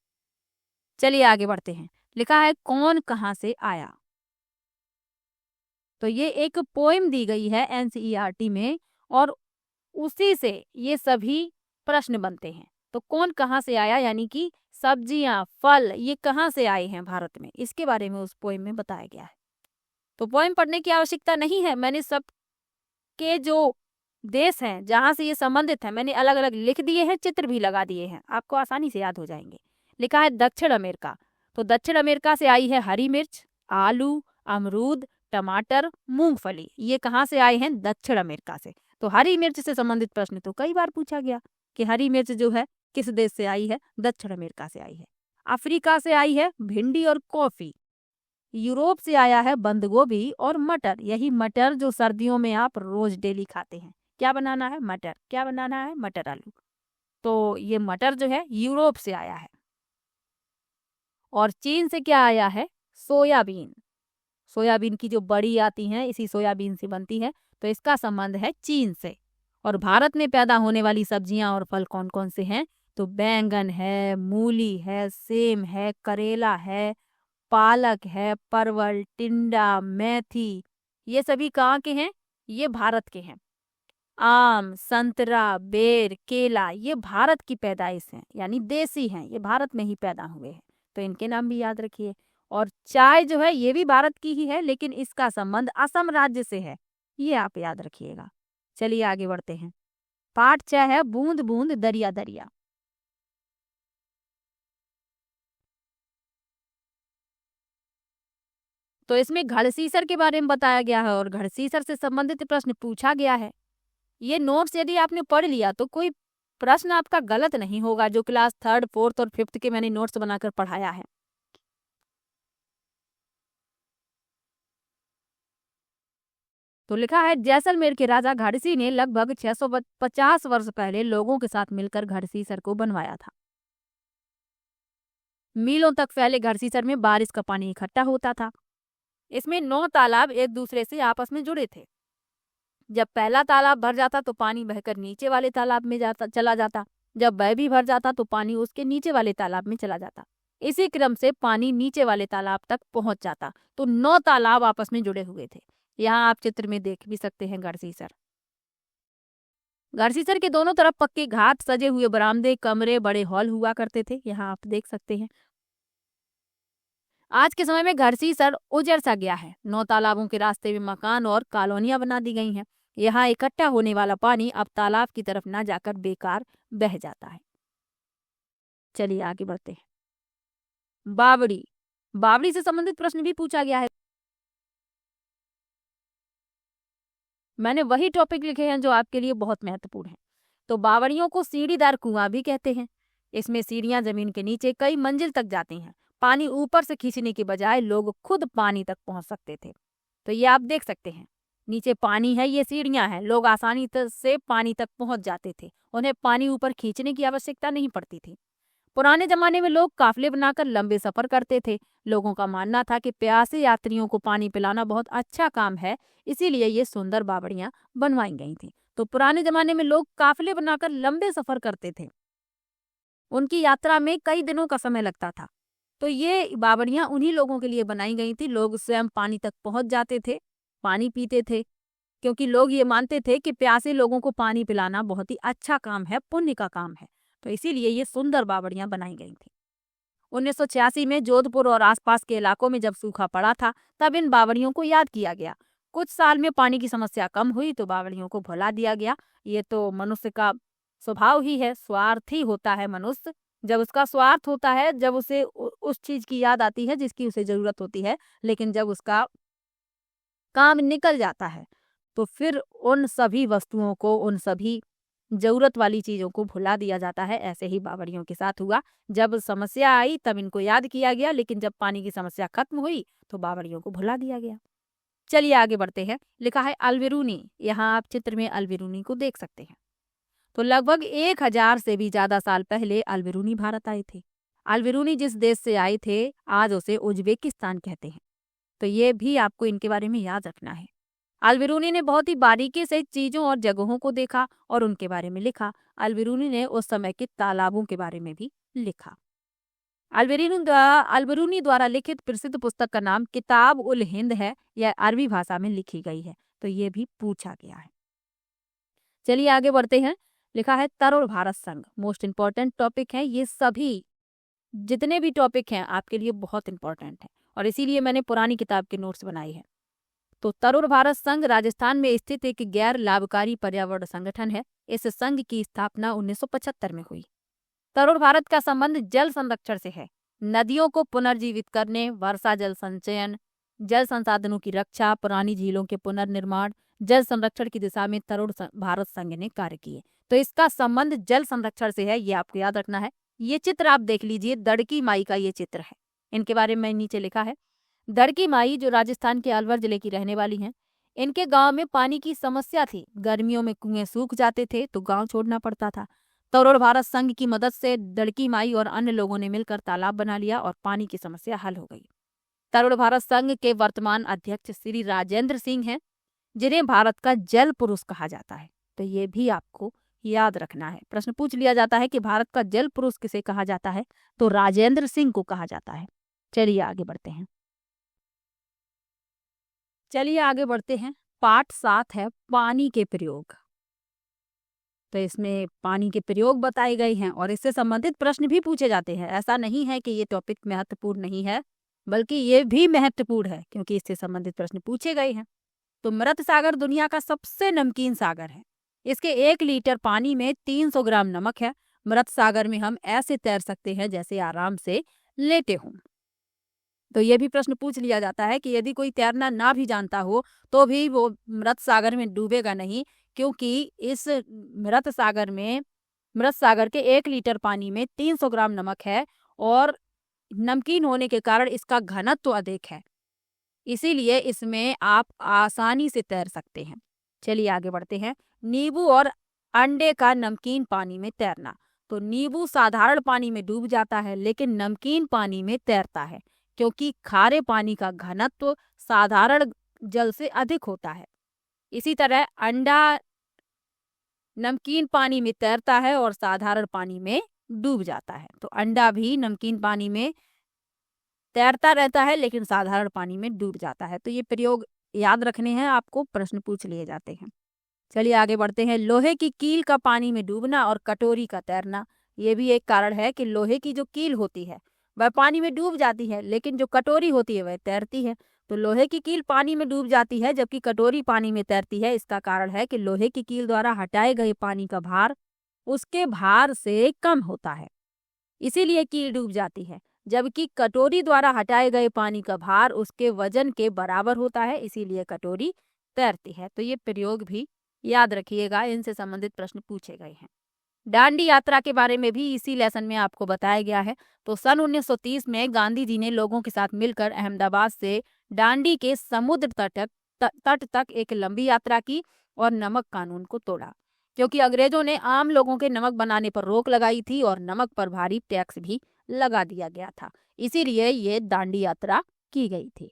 S1: चलिए आगे बढ़ते हैं। लिखा है कौन कहाँ से आया। तो ये एक पोएम दी गई है एनसीईआरटी में और उसी से ये सभी प्रश्न बनते हैं। तो कौन कहाँ से आया यानी कि सब्जियां, फल ये कहाँ से आए हैं भारत में, इसके बारे में उस पोएम में बताया गया है। तो पोएम पढ़ने की आवश्यकता नहीं है। मैंने सब के जो देश हैं जहां से ये संबंधित है मैंने अलग अलग लिख दिए हैं, चित्र भी लगा दिए हैं, आपको आसानी से याद हो जाएंगे। लिखा है दक्षिण अमेरिका। तो दक्षिण अमेरिका से आई है हरी मिर्च, आलू, अमरूद, टमाटर, मूंगफली। ये कहाँ से आए हैं? दक्षिण अमेरिका से। तो हरी मिर्च से संबंधित प्रश्न तो कई बार पूछा गया कि हरी मिर्च जो है किस देश से आई है? दक्षिण अमेरिका से आई है। अफ्रीका से आई है भिंडी और कॉफी। यूरोप से आया है बंद गोभी और मटर। यही मटर जो सर्दियों में आप रोज डेली खाते हैं। क्या बनाना है? मटर। क्या बनाना है? मटर आलू। तो ये मटर जो है यूरोप से आया है। और चीन से क्या आया है? सोयाबीन। सोयाबीन की जो बड़ी आती हैं इसी सोयाबीन से बनती है। तो इसका संबंध है चीन से। और भारत में पैदा होने वाली सब्जियां और फल कौन कौन से हैं? तो बैंगन है, मूली है, सेम है, करेला है, पालक है, परवल, टिंडा, मेथी। ये सभी कहाँ के हैं? ये भारत के हैं। आम, संतरा, बेर, केला ये भारत की पैदाइश हैं, यानी देसी हैं, ये भारत में ही पैदा हुए हैं। तो इनके नाम भी याद रखिए। और चाय जो है ये भी भारत की ही है, लेकिन इसका संबंध असम राज्य से है, ये आप याद रखिएगा। चलिए आगे बढ़ते हैं। पाठ 6 है बूंद बूंद दरिया दरिया। तो इसमें घड़सीसर के बारे में बताया गया है और घड़सीसर से संबंधित प्रश्न पूछा गया है। ये नोट्स यदि आपने पढ़ लिया तो कोई प्रश्न आपका गलत नहीं होगा, जो क्लास 3, 4 और 5 के मैंने नोट्स बनाकर पढ़ाया है। तो लिखा है जैसलमेर के राजा घड़सी ने लगभग 650 वर्ष पहले लोगों के साथ मिलकर घड़सीसर को बनवाया था। मीलों तक फैले घड़सीसर में बारिश का पानी इकट्ठा होता था। इसमें 9 तालाब एक दूसरे से आपस में जुड़े थे। जब पहला तालाब भर जाता तो पानी बहकर नीचे वाले तालाब में चला जाता। जब वह भी भर जाता तो पानी उसके नीचे वाले तालाब में चला जाता। इसी क्रम से पानी नीचे वाले तालाब तक पहुंच जाता। तो 9 तालाब आपस में जुड़े हुए थे। यहाँ आप चित्र में देख भी सकते हैं घड़सीसर। घड़सीसर के दोनों तरफ पक्के घाट, सजे हुए बरामदे, कमरे, बड़े हॉल हुआ करते थे। यहाँ आप देख सकते हैं। आज के समय में घड़सीसर उजड़ सा गया है। 9 तालाबों के रास्ते में मकान और कॉलोनियां बना दी गई हैं। यहाँ इकट्ठा होने वाला पानी अब तालाब की तरफ न जाकर बेकार बह जाता है। चलिए आगे बढ़ते हैं। बावड़ी। बावड़ी से संबंधित प्रश्न भी पूछा गया है। मैंने वही टॉपिक लिखे हैं जो आपके लिए बहुत महत्वपूर्ण है। तो बावड़ियों को सीढ़ीदार कुआं भी कहते हैं। इसमें सीढ़ियां जमीन के नीचे कई मंजिल तक जाती हैं। पानी ऊपर से खींचने के बजाय लोग खुद पानी तक पहुंच सकते थे। तो ये आप देख सकते हैं, नीचे पानी है, ये सीढ़ियां हैं, लोग आसानी से पानी तक पहुंच जाते थे। उन्हें पानी ऊपर खींचने की आवश्यकता नहीं पड़ती थी। पुराने जमाने में लोग काफिले बनाकर लंबे सफर करते थे। लोगों का मानना था कि प्यासे यात्रियों को पानी पिलाना बहुत अच्छा काम है, इसीलिए ये सुंदर बावड़ियां बनवाई गई थी। तो पुराने जमाने में लोग काफिले बनाकर लंबे सफर करते थे। उनकी यात्रा में कई दिनों का समय लगता था। तो ये बावड़ियां उन्हीं लोगों के लिए बनाई गई थी। लोग स्वयं पानी तक पहुंच जाते थे, पानी पीते थे, क्योंकि लोग ये मानते थे कि प्यासे लोगों को पानी पिलाना बहुत ही अच्छा काम है, पुण्य का काम है। तो इसीलिए ये सुंदर बावड़ियां बनाई गई थी। 1986 में जोधपुर और आसपास के इलाकों में जब सूखा पड़ा था, तब इन बावड़ियों को याद किया गया। कुछ साल में पानी की समस्या कम हुई तो बावड़ियों को भुला दिया गया। ये तो मनुष्य का स्वभाव ही है, स्वार्थी होता है मनुष्य। जब उसका स्वार्थ होता है, जब उसे उस चीज की याद आती है जिसकी उसे जरूरत होती है, लेकिन जब उसका काम निकल जाता है तो फिर उन सभी वस्तुओं को, उन सभी जरूरत वाली चीजों को भुला दिया जाता है। ऐसे ही बावड़ियों के साथ हुआ। जब समस्या आई तब इनको याद किया गया, लेकिन जब पानी की समस्या खत्म हुई तो बावड़ियों को भुला दिया गया। चलिए आगे बढ़ते हैं। लिखा है अल्बिरूनी। यहाँ आप चित्र में अल्बिरूनी को देख सकते हैं। तो लगभग 1000 से भी ज्यादा साल पहले अल्बिरूनी भारत आए थे। अल्बिरूनी जिस देश से आए थे, आज उसे उज्बेकिस्तान कहते हैं। तो ये भी आपको इनके बारे में याद रखना है। अल्बिरूनी ने बहुत ही बारीकी से चीजों और जगहों को देखा और उनके बारे में लिखा। अल्बिरूनी ने उस समय के तालाबों के बारे में भी लिखा। अल्बिरूनी द्वारा लिखित प्रसिद्ध पुस्तक का नाम किताब उल हिंद है। यह अरबी भाषा में लिखी गई है। तो ये भी पूछा गया है। चलिए आगे बढ़ते हैं। लिखा है तरुण भारत संघ। मोस्ट इम्पोर्टेंट टॉपिक है। ये सभी जितने भी टॉपिक हैं आपके लिए बहुत इंपॉर्टेंट है और इसीलिए मैंने पुरानी किताब के नोट्स बनाए हैं। तो तरुण भारत संघ राजस्थान में स्थित एक गैर लाभकारी पर्यावरण संगठन है। इस संघ की स्थापना 1975 में हुई। तरुण भारत का संबंध जल संरक्षण से है। नदियों को पुनर्जीवित करने, वर्षा जल संचयन, जल संसाधनों की रक्षा, पुरानी झीलों के पुनर्निर्माण, जल संरक्षण की दिशा में तरुण भारत संघ ने कार्य किए। तो इसका संबंध जल संरक्षण से है, ये आपको याद रखना है। ये चित्र आप देख लीजिए, दड़की माई का ये चित्र है। इनके बारे में नीचे लिखा है। दड़की माई जो राजस्थान के अलवर जिले की रहने वाली हैं, इनके गांव में पानी की समस्या थी। गर्मियों में कुएं सूख जाते थे तो गांव छोड़ना पड़ता था। तरुण भारत संघ की मदद से दड़की माई और अन्य लोगों ने मिलकर तालाब बना लिया और पानी की समस्या हल हो गई। तरुण भारत संघ के वर्तमान अध्यक्ष श्री राजेंद्र सिंह हैं, जिन्हें भारत का जल पुरुष कहा जाता है। तो ये भी आपको याद रखना है। प्रश्न पूछ लिया जाता है कि भारत का जल पुरुष किसे कहा जाता है, तो राजेंद्र सिंह को कहा जाता है। चलिए आगे बढ़ते हैं। पाठ 7 है पानी के प्रयोग। तो इसमें पानी के प्रयोग बताए गए हैं और इससे संबंधित प्रश्न भी पूछे जाते हैं। ऐसा नहीं है कि ये टॉपिक महत्वपूर्ण नहीं है, बल्कि ये भी महत्वपूर्ण है क्योंकि इससे संबंधित प्रश्न पूछे गए हैं। तो मृत सागर दुनिया का सबसे नमकीन सागर है। इसके 1 लीटर पानी में 300 ग्राम नमक है। मृत सागर में हम ऐसे तैर सकते हैं जैसे आराम से लेटे हों। तो ये भी प्रश्न पूछ लिया जाता है कि यदि कोई तैरना ना भी जानता हो तो भी वो मृत सागर में डूबेगा नहीं, क्योंकि इस मृत सागर के 1 लीटर पानी में 300 ग्राम नमक है और नमकीन होने के कारण इसका घनत्व अधिक है। इसीलिए इसमें आप आसानी से तैर सकते हैं। चलिए आगे बढ़ते हैं। नींबू और अंडे का नमकीन पानी में तैरना। तो नींबू साधारण पानी में डूब जाता है लेकिन नमकीन पानी में तैरता है, क्योंकि खारे पानी का घनत्व साधारण जल से अधिक होता है। इसी तरह अंडा नमकीन पानी में तैरता है और साधारण पानी में डूब जाता है। तो अंडा भी नमकीन पानी में तैरता रहता है लेकिन साधारण पानी में डूब जाता है। तो ये प्रयोग याद रखने हैं आपको, प्रश्न पूछ लिए जाते हैं। चलिए आगे बढ़ते हैं। लोहे की कील का पानी में डूबना और कटोरी का तैरना। ये भी एक कारण है कि लोहे की जो कील होती है वह पानी में डूब जाती है, लेकिन जो कटोरी होती है वह तैरती है। तो लोहे की कील पानी में डूब जाती है जबकि कटोरी पानी में तैरती है। इसका कारण है कि लोहे की कील द्वारा हटाए गए पानी का भार उसके भार से कम होता है, इसीलिए कील डूब जाती है, जबकि कटोरी द्वारा हटाए गए पानी का भार उसके वजन के बराबर होता है, इसीलिए कटोरी तैरती है। तो ये प्रयोग भी याद रखिएगा, इनसे संबंधित प्रश्न पूछे गए हैं। दांडी यात्रा के बारे में भी इसी लेसन में आपको बताया गया है। तो सन 1930 में गांधी जी ने लोगों के साथ मिलकर अहमदाबाद से दांडी के समुद्र तट तक एक लंबी यात्रा की और नमक कानून को तोड़ा, क्योंकि अंग्रेजों ने आम लोगों के नमक बनाने पर रोक लगाई थी और नमक पर भारी टैक्स भी लगा दिया गया था। इसीलिए ये दांडी यात्रा की गई थी।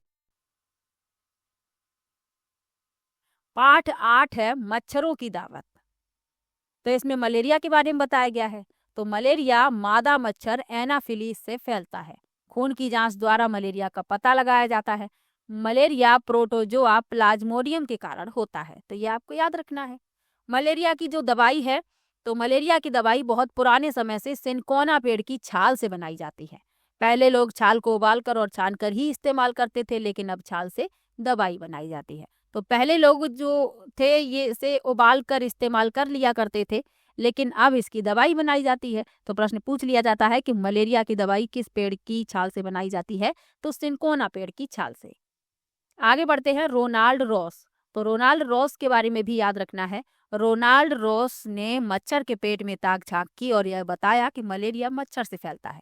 S1: पाठ 8 है मच्छरों की दावत। तो इसमें मलेरिया के बारे में बताया गया है। तो मलेरिया मादा मच्छर एनाफिलीज से फैलता है। खून की जांच द्वारा मलेरिया का पता लगाया जाता है। मलेरिया प्रोटोजोआ प्लाज्मोडियम के कारण होता है, तो ये आपको याद रखना है। मलेरिया की जो दवाई है, तो मलेरिया की दवाई बहुत पुराने समय से सिनकोना पेड़ की छाल से बनाई जाती है। पहले लोग छाल को उबालकर और छानकर ही इस्तेमाल करते थे, लेकिन अब छाल से दवाई बनाई जाती है। तो पहले लोग जो थे ये इसे उबाल कर इस्तेमाल कर लिया करते थे, लेकिन अब इसकी दवाई बनाई जाती है। तो प्रश्न पूछ लिया जाता है कि मलेरिया की दवाई किस पेड़ की छाल से बनाई जाती है, तो सिनकोना पेड़ की छाल से। आगे बढ़ते हैं रोनाल्ड रॉस। तो रोनाल्ड रॉस के बारे में भी याद रखना है। रोनाल्ड रॉस ने मच्छर के पेट में ताक झांक की और यह बताया कि मलेरिया मच्छर से फैलता है।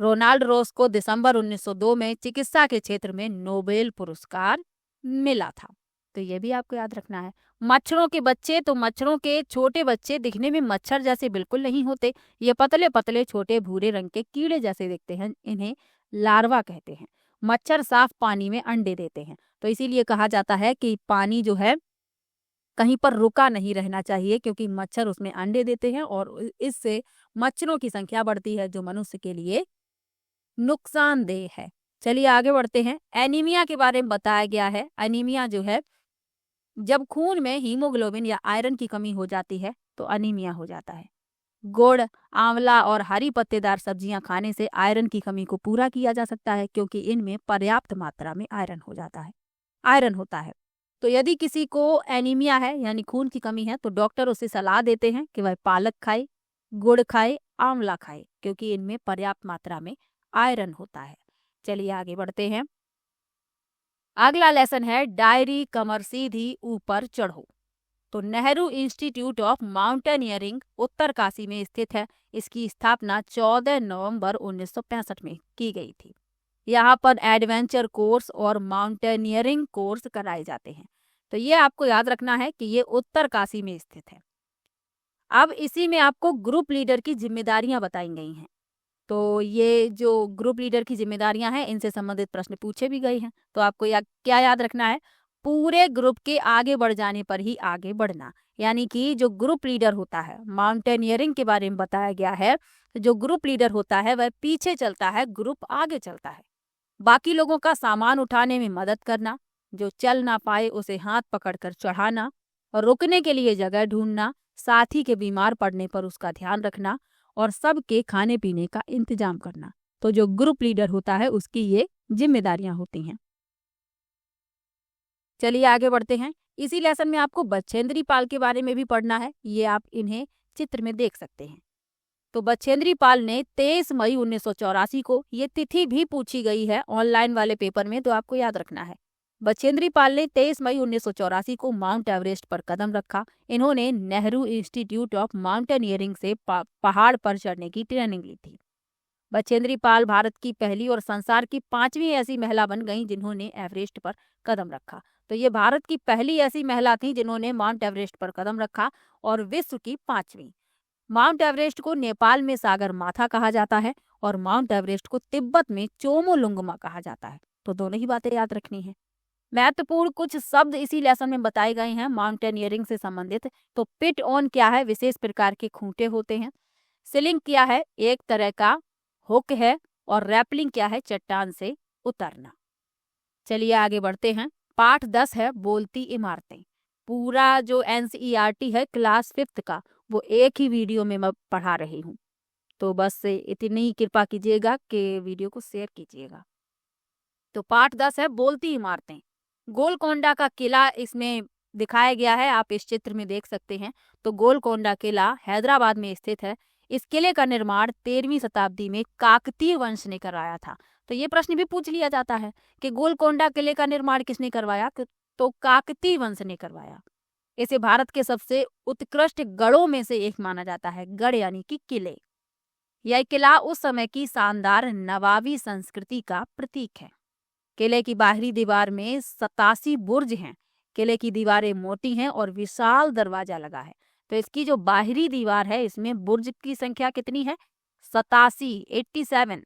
S1: रोनाल्ड रॉस को दिसंबर 1902 में चिकित्सा के क्षेत्र में नोबेल पुरस्कार मिला था, तो ये भी आपको याद रखना है। मच्छरों के बच्चे, तो मच्छरों के छोटे बच्चे दिखने में मच्छर जैसे बिल्कुल नहीं होते। ये पतले पतले छोटे भूरे रंग के कीड़े जैसे दिखते हैं, इन्हें लार्वा कहते हैं। मच्छर साफ पानी में अंडे देते हैं, तो इसीलिए कहा जाता है कि पानी जो है कहीं पर रुका नहीं रहना चाहिए, क्योंकि मच्छर उसमें अंडे देते हैं और इससे मच्छरों की संख्या बढ़ती है, जो मनुष्य के लिए नुकसानदेह है। चलिए आगे बढ़ते हैं। एनीमिया के बारे में बताया गया है। एनीमिया जो है, जब खून में हीमोग्लोबिन या आयरन की कमी हो जाती है तो अनीमिया हो जाता है। गुड़, आंवला और हरी पत्तेदार सब्जियां खाने से आयरन की कमी को पूरा किया जा सकता है, क्योंकि इनमें पर्याप्त मात्रा में आयरन होता है। तो यदि किसी को एनीमिया है यानी खून की कमी है, तो डॉक्टर उसे सलाह देते हैं कि वह पालक खाए, गुड़ खाए, आंवला खाए, क्योंकि इनमें पर्याप्त मात्रा में आयरन होता है। चलिए आगे बढ़ते हैं। अगला लेसन है डायरी कमर सीधी ऊपर चढ़ो। तो Nehru institute of mountaineering Uttarkashi में स्थित है। इसकी स्थापना 14 नवंबर 1965 में की गई थी। यहाँ पर एडवेंचर कोर्स और माउंटेनियरिंग कोर्स कराए जाते हैं। तो ये आपको याद रखना है कि ये उत्तरकाशी में स्थित है। अब इसी में आपको ग्रुप लीडर की जिम्मेदारियां बताई गई हैं। तो ये जो ग्रुप लीडर की जिम्मेदारियां हैं, इनसे संबंधित प्रश्न पूछे भी गए हैं। तो आपको क्या याद रखना है? पूरे ग्रुप के आगे बढ़ जाने पर ही आगे बढ़ना। यानी कि जो ग्रुप लीडर होता है, माउंटेनियरिंग के बारे में बताया गया है, जो ग्रुप लीडर होता है वह पीछे चलता है, ग्रुप आगे चलता है। बाकी लोगों का सामान उठाने में मदद करना, जो चल ना पाए उसे हाथ पकड़कर चढ़ाना, और रुकने के लिए जगह ढूंढना, साथी के बीमार पड़ने पर उसका ध्यान रखना, और सबके खाने पीने का इंतजाम करना। तो जो ग्रुप लीडर होता है उसकी ये जिम्मेदारियां होती हैं। चलिए आगे बढ़ते हैं। इसी लेसन में आपको बछेंद्री पाल के बारे में भी पढ़ना है। ये आप इन्हें चित्र में देख सकते हैं। तो बछेंद्री पाल ने 23 मई 1984 को, ये तिथि भी पूछी गई है ऑनलाइन वाले पेपर में, तो आपको याद रखना है। बछेंद्री पाल ने 23 मई 1984 को माउंट एवरेस्ट पर कदम रखा। इन्होंने नेहरू इंस्टीट्यूट ऑफ माउंटेनियरिंग से पहाड़ पर चढ़ने की ट्रेनिंग ली थी। बछेंद्री पाल भारत की पहली और संसार की 5वीं ऐसी महिला बन गई जिन्होंने एवरेस्ट पर कदम रखा। तो ये भारत की पहली ऐसी महिला थी जिन्होंने माउंट एवरेस्ट पर कदम रखा, और विश्व की 5वीं। माउंट एवरेस्ट को नेपाल में सागर माथा कहा जाता है, और माउंट एवरेस्ट को तिब्बत में चोमोलुंगमा कहा जाता है। तो दोनों ही बातें याद रखनी है। महत्वपूर्ण कुछ शब्द इसी लेसन में बताए गए हैं माउंटेनियरिंग से संबंधित। तो पिट ऑन क्या है? विशेष प्रकार के खूंटे होते हैं। सिलिंग क्या है? एक तरह का हुक है। और रैपलिंग क्या है? चट्टान से उतरना। चलिए आगे बढ़ते हैं। पाठ 10 है बोलती इमारतें। पूरा जो एनसीईआरटी है क्लास 5th का, वो एक ही वीडियो में मैं पढ़ा रही हूँ। तो बस इतनी कृपा कीजिएगा कि वीडियो को शेयर कीजिएगा। तो पाठ 10 है बोलती इमारतें। गोलकोंडा का किला इसमें दिखाया गया है, आप इस चित्र में देख सकते हैं। तो गोलकोंडा किला हैदराबाद में स्थित है। इस किले का निर्माण 13वीं शताब्दी में काकतीय वंश ने कराया था। तो ये प्रश्न भी पूछ लिया जाता है कि गोलकोंडा किले का निर्माण किसने करवाया? तो काकतीय वंश ने करवाया। इसे भारत के सबसे उत्कृष्ट गढ़ों में से एक माना जाता है। गढ़ यानी कि किले। यह किला उस समय की शानदार नवाबी संस्कृति का प्रतीक है। किले की बाहरी दीवार में 87 बुर्ज हैं। किले की दीवारें मोटी हैं और विशाल दरवाजा लगा है। तो इसकी जो बाहरी दीवार है, इसमें बुर्ज की संख्या कितनी है? 87।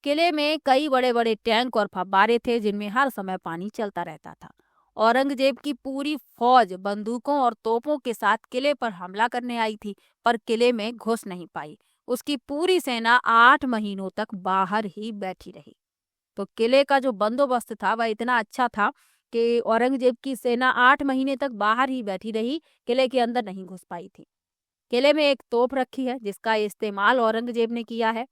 S1: किले में कई बड़े बड़े टैंक और फव्वारे थे, जिनमें हर समय पानी चलता रहता था। औरंगजेब की पूरी फौज बंदूकों और तोपों के साथ किले पर हमला करने आई थी, पर किले में घुस नहीं पाई। उसकी पूरी सेना 8 महीनों तक बाहर ही बैठी रही। तो किले का जो बंदोबस्त था वह इतना अच्छा था कि औरंगजेब की सेना 8 महीने तक बाहर ही बैठी रही, किले के अंदर नहीं घुस पाई थी। किले में एक तोप रखी है जिसका इस्तेमाल औरंगजेब ने किया है।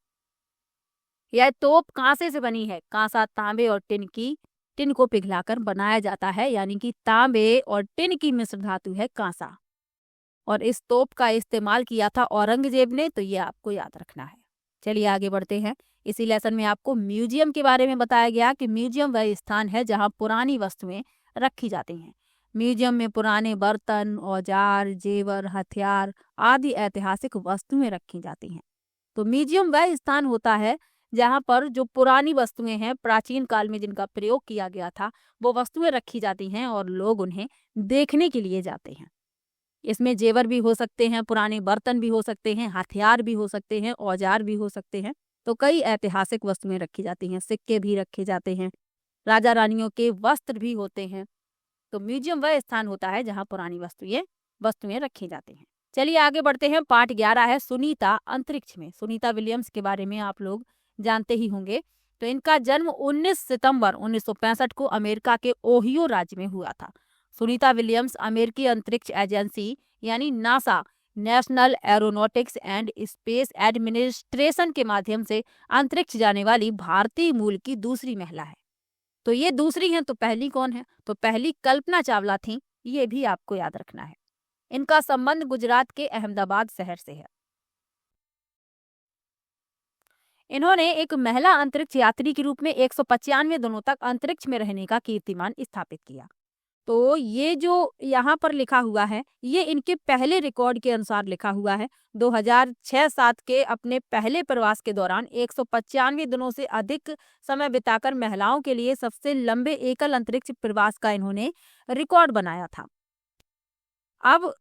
S1: यह तोप कांसे से बनी है। कांसा, तांबे और टिन को पिघलाकर बनाया जाता है, यानी कि तांबे और टिन की मिश्र धातु है कांसा। और इस तोप का इस्तेमाल किया था औरंगजेब ने, तो ये आपको याद रखना है। चलिए आगे बढ़ते हैं। इसी लेसन में आपको म्यूजियम के बारे में बताया गया कि म्यूजियम वह स्थान है जहाँ पुरानी वस्तुएं रखी जाती हैं। म्यूजियम में पुराने बर्तन, औजार, जेवर, हथियार आदि ऐतिहासिक वस्तुएं रखी जाती हैं। तो म्यूजियम वह स्थान होता है जहाँ पर जो पुरानी वस्तुएं हैं, प्राचीन काल में जिनका प्रयोग किया गया था, वो वस्तुएं रखी जाती हैं और लोग उन्हें देखने के लिए जाते हैं। इसमें जेवर भी हो सकते हैं, पुराने बर्तन भी हो सकते हैं, हथियार भी हो सकते हैं, औजार भी हो सकते हैं। तो कई ऐतिहासिक वस्तुएं रखी जाती हैं, सिक्के भी रखे जाते हैं, राजा रानियों के वस्त्र भी होते हैं। तो म्यूजियम वह स्थान होता है जहाँ पुरानी वस्तुएं रखी जाती हैं। चलिए आगे बढ़ते हैं। पार्ट 11 है सुनीता अंतरिक्ष में। सुनीता विलियम्स के बारे में आप लोग जानते ही होंगे। तो इनका जन्म 19 सितंबर 1965 को अमेरिका के ओहियो राज्य में हुआ था। सुनीता विलियम्स अमेरिकी अंतरिक्ष एजेंसी यानी NASA, national aeronautics and space administration के माध्यम से अंतरिक्ष जाने वाली भारतीय मूल की दूसरी महिला है। तो ये दूसरी हैं, तो पहली कौन है? तो पहली कल्पना चावला थी, ये भी आपको याद रखना है। इनका संबंध गुजरात के अहमदाबाद शहर से है। इन्होंने एक महिला अंतरिक्ष यात्री के रूप में 195 दिनों तक अंतरिक्ष में रहने का कीर्तिमान स्थापित किया। तो ये जो यहाँ पर लिखा हुआ है, ये इनके पहले रिकॉर्ड के अनुसार लिखा हुआ है। 2006-7 के अपने पहले प्रवास के दौरान 195 दिनों से अधिक समय बिताकर महिलाओं के लिए सबसे लंबे एकल अंतरिक्ष प्रवास का इन्होंने रिकॉर्ड बनाया था। अब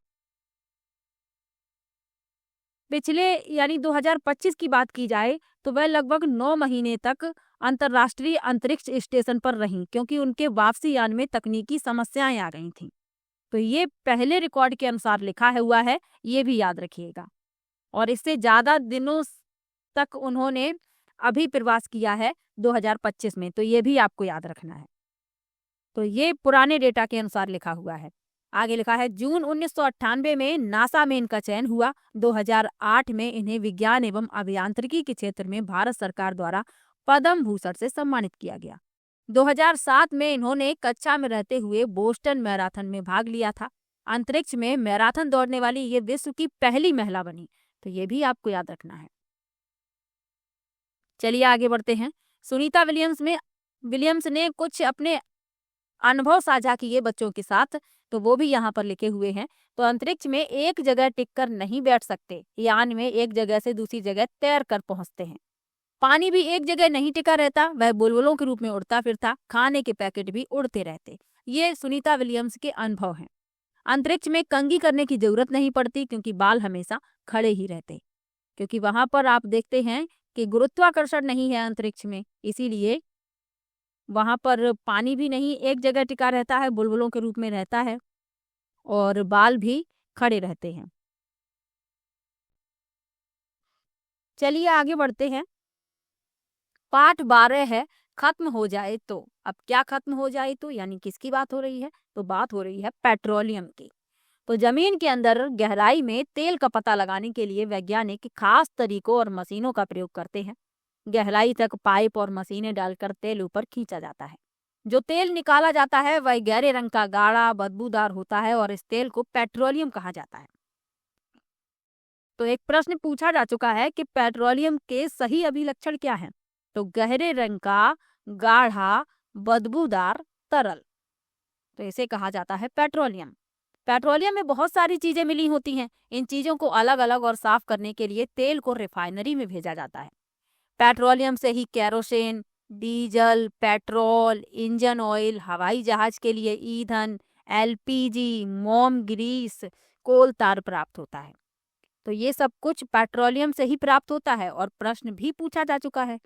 S1: पिछले यानी 2025 की बात की जाए तो वह लगभग 9 महीने तक अंतर्राष्ट्रीय अंतरिक्ष स्टेशन पर रहीं, क्योंकि उनके वापसी यान में तकनीकी समस्याएं आ गई थीं। तो ये पहले रिकॉर्ड के अनुसार लिखा है हुआ है, ये भी याद रखिएगा। और इससे ज्यादा दिनों तक उन्होंने अभी प्रवास किया है 2025 में, तो ये भी आपको याद रखना है। तो ये पुराने डेटा के अनुसार लिखा हुआ है। आगे लिखा है जून 1998 में नासा में इनका चयन हुआ। 2008 में इन्हें विज्ञान एवं अभियांत्रिकी के क्षेत्र में भारत सरकार द्वारा पद्म भूषण से सम्मानित किया गया। 2007 में इन्होंने कक्षा में रहते हुए बोस्टन मैराथन में भाग लिया था। अंतरिक्ष में मैराथन दौड़ने वाली ये विश्व की पहली महिला बनी। तो ये भी आपको याद रखना है। चलिए आगे बढ़ते हैं। सुनीता विलियम्स ने कुछ अपने अनुभव साझा किए बच्चों के साथ, तो वो भी यहाँ पर लिखे हुए हैं। तो अंतरिक्ष में एक जगह टिककर नहीं बैठ सकते, यान में एक जगह से दूसरी जगह तैर कर पहुंचते हैं। पानी भी एक जगह नहीं टिका रहता, वह बुलबुलों के रूप में उड़ता फिरता। खाने के पैकेट भी उड़ते रहते। ये सुनीता विलियम्स के अनुभव हैं। अंतरिक्ष में कंघी करने की जरूरत नहीं पड़ती, क्योंकि बाल हमेशा खड़े ही रहते, क्योंकि वहां पर आप देखते हैं कि गुरुत्वाकर्षण नहीं है अंतरिक्ष में, इसीलिए वहां पर पानी भी नहीं एक जगह टिका रहता है, बुलबुलों के रूप में रहता है और बाल भी खड़े रहते हैं। चलिए आगे बढ़ते हैं। पाठ 12 है खत्म हो जाए तो। अब क्या खत्म हो जाए तो, यानी किसकी बात हो रही है? तो बात हो रही है पेट्रोलियम की। तो जमीन के अंदर गहराई में तेल का पता लगाने के लिए वैज्ञानिक खास तरीकों और मशीनों का प्रयोग करते हैं। गहराई तक पाइप और मशीनें डालकर तेल ऊपर खींचा जाता है। जो तेल निकाला जाता है वह गहरे रंग का गाढ़ा बदबूदार होता है और इस तेल को पेट्रोलियम कहा जाता है। तो एक प्रश्न पूछा जा चुका है कि पेट्रोलियम के सही अभिलक्षण क्या हैं? तो गहरे रंग का गाढ़ा बदबूदार तरल, तो इसे कहा जाता है पेट्रोलियम। पेट्रोलियम में बहुत सारी चीजें मिली होती हैं। इन चीजों को अलग अलग और साफ करने के लिए तेल को रिफाइनरी में भेजा जाता है। पेट्रोलियम से ही kerosene, diesel, petrol, engine oil, हवाई जहाज के लिए ईंधन, एलपीजी, मोम ग्रीस, कोल तार प्राप्त होता है। तो ये सब कुछ पेट्रोलियम से ही प्राप्त होता है। और प्रश्न भी पूछा जा चुका है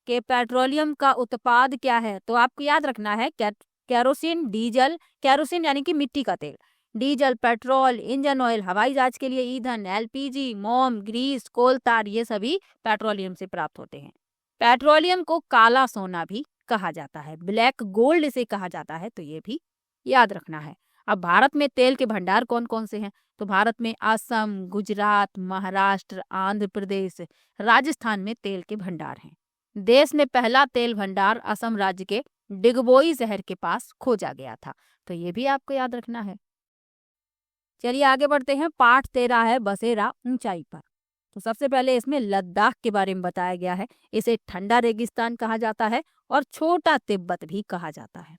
S1: कि पेट्रोलियम का उत्पाद क्या है? तो आपको याद रखना है केरोसिन, डीजल। केरोसिन यानी कि मिट्टी का तेल, डीजल, पेट्रोल, इंजन ऑयल, हवाई जहाज के लिए ईंधन, एलपीजी, मोम, ग्रीस, कोल तार, ये सभी पेट्रोलियम से प्राप्त होते हैं। पेट्रोलियम को काला सोना भी कहा जाता है, ब्लैक गोल्ड इसे कहा जाता है, तो ये भी याद रखना है। अब भारत में तेल के भंडार कौन कौन से हैं? तो भारत में असम, गुजरात, महाराष्ट्र, आंध्र प्रदेश, राजस्थान में तेल के भंडार हैं। देश में पहला तेल भंडार असम राज्य के डिगबोई शहर के पास खोजा गया था, तो ये भी आपको याद रखना है। चलिए आगे बढ़ते हैं। पाठ 13 है बसेरा ऊंचाई पर। तो सबसे पहले इसमें लद्दाख के बारे में बताया गया है। इसे ठंडा रेगिस्तान कहा जाता है और छोटा तिब्बत भी कहा जाता है।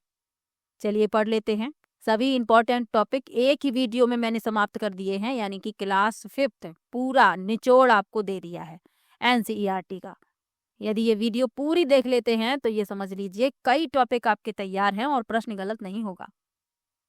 S1: चलिए पढ़ लेते हैं। सभी इंपॉर्टेंट टॉपिक एक ही वीडियो में मैंने समाप्त कर दिए हैं, यानी कि क्लास 5th पूरा निचोड़ आपको दे दिया है एनसीईआरटी का। यदि ये वीडियो पूरी देख लेते हैं तो ये समझ लीजिए कई टॉपिक आपके तैयार हैं और प्रश्न गलत नहीं होगा।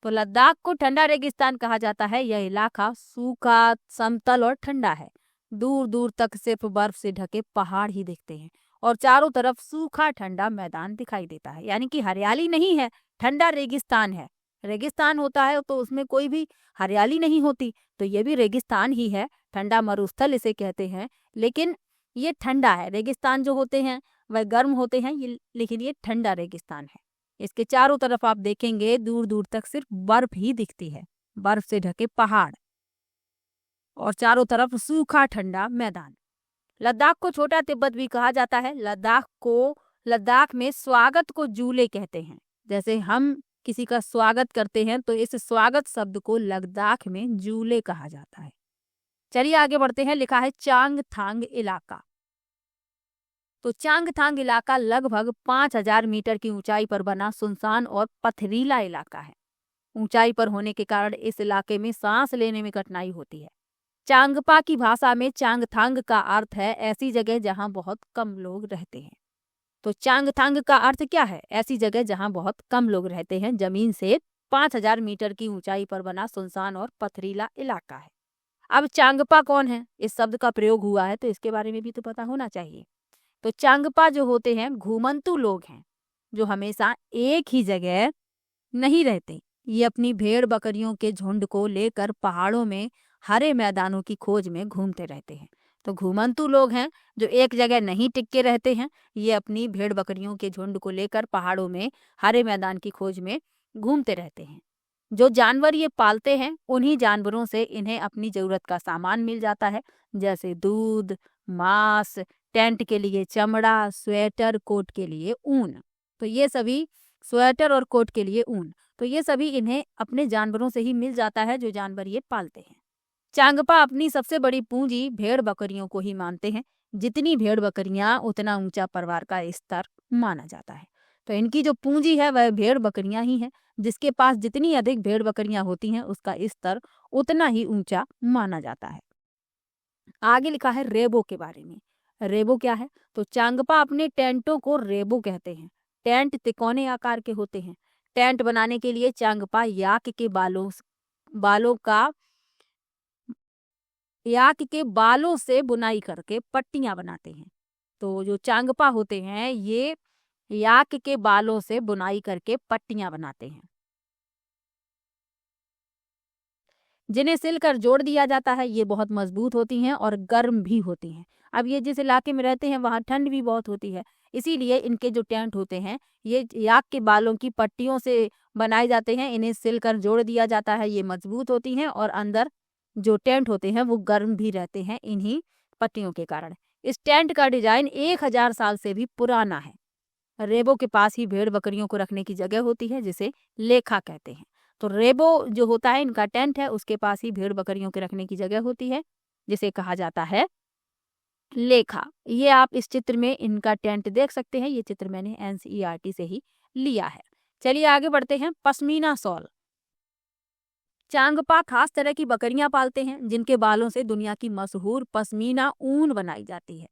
S1: तो लद्दाख को ठंडा रेगिस्तान कहा जाता है। यह इलाका सूखा, समतल और ठंडा है। दूर दूर तक सिर्फ बर्फ से ढके पहाड़ ही दिखते हैं और चारों तरफ सूखा ठंडा मैदान दिखाई देता है, यानी कि हरियाली नहीं है, ठंडा रेगिस्तान है। रेगिस्तान होता है तो उसमें कोई भी हरियाली नहीं होती, तो ये भी रेगिस्तान ही है, ठंडा मरुस्थल इसे कहते हैं। लेकिन ये ठंडा है। रेगिस्तान जो होते हैं वह गर्म होते हैं, लेकिन ये ठंडा रेगिस्तान है। इसके चारों तरफ आप देखेंगे दूर दूर तक सिर्फ बर्फ ही दिखती है, बर्फ से ढके पहाड़ और चारों तरफ सूखा ठंडा मैदान। लद्दाख को छोटा तिब्बत भी कहा जाता है। लद्दाख में स्वागत को जूले कहते हैं। जैसे हम किसी का स्वागत करते हैं तो इस स्वागत शब्द को लद्दाख में जूले कहा जाता है। चलिए आगे बढ़ते हैं। लिखा है चांगथांग इलाका। तो चांगथांग इलाका लगभग 5000 मीटर की ऊंचाई पर बना सुनसान और पथरीला इलाका है। ऊंचाई पर होने के कारण इस इलाके में सांस लेने में कठिनाई होती है। चांगपा की भाषा में चांगथांग का अर्थ है ऐसी जगह जहां बहुत कम लोग रहते हैं। तो चांगथांग का अर्थ क्या है? ऐसी जगह जहां बहुत कम लोग रहते हैं। जमीन से 5000 मीटर की ऊंचाई पर बना सुनसान और पथरीला इलाका है। अब चांगपा कौन है? इस शब्द का प्रयोग हुआ है तो इसके बारे में भी तो पता होना चाहिए। तो चांगपा जो होते हैं घुमंतू लोग हैं जो हमेशा एक ही जगह नहीं रहते। ये अपनी भेड़ बकरियों के झुंड को लेकर पहाड़ों में हरे मैदानों की खोज में घूमते रहते हैं। तो घुमंतू लोग हैं जो एक जगह नहीं टिक के रहते हैं। ये अपनी भेड़ बकरियों के झुंड को लेकर पहाड़ों में हरे मैदान की खोज में घूमते रहते हैं। जो जानवर ये पालते हैं उन्हीं जानवरों से इन्हें अपनी जरूरत का सामान मिल जाता है, जैसे दूध, मांस, टेंट के लिए चमड़ा, स्वेटर, कोट के लिए ऊन। तो ये सभी स्वेटर और कोट के लिए ऊन, तो ये सभी इन्हें अपने जानवरों से ही मिल जाता है जो जानवर ये पालते हैं। चांगपा अपनी सबसे बड़ी पूंजी भेड़ बकरियों को ही मानते हैं। जितनी भेड़ बकरियां उतना ऊंचा परिवार का स्तर माना जाता है। तो इनकी जो पूंजी है वह भेड़ बकरियां ही है। जिसके पास जितनी अधिक भेड़ बकरियां होती हैं उसका स्तर उतना ही ऊंचा माना जाता है। आगे लिखा है रेबो के बारे में। रेबो क्या है? तो चांगपा अपने टेंटों को रेबो कहते हैं। टेंट तिकोने आकार के होते हैं। टेंट बनाने के लिए चांगपा याक के बालों से बुनाई करके पट्टियां बनाते हैं। तो जो चांगपा होते हैं ये याक के बालों से बुनाई करके पट्टियां बनाते हैं जिन्हें सिलकर जोड़ दिया जाता है। ये बहुत मजबूत होती हैं और गर्म भी होती हैं। अब ये जिस इलाके में रहते हैं वहाँ ठंड भी बहुत होती है, इसीलिए इनके जो टेंट होते हैं ये याक के बालों की पट्टियों से बनाए जाते हैं। इन्हें सिलकर जोड़ दिया जाता है। ये मजबूत होती हैं और अंदर जो टेंट होते हैं वो गर्म भी रहते हैं इन्हीं पट्टियों के कारण। इस टेंट का डिजाइन 1000 साल से भी पुराना है। रेबो के पास ही भेड़ बकरियों को रखने की जगह होती है जिसे लेखा कहते हैं। तो रेबो जो होता है इनका टेंट है, उसके पास ही भेड़ बकरियों के रखने की जगह होती है जिसे कहा जाता है लेखा। ये आप इस चित्र में इनका टेंट देख सकते हैं। ये चित्र मैंने एनसीईआरटी से ही लिया है। चलिए आगे बढ़ते हैं। पश्मीना शॉल। चांगपा खास तरह की बकरियां पालते हैं जिनके बालों से दुनिया की मशहूर पश्मीना ऊन बनाई जाती है।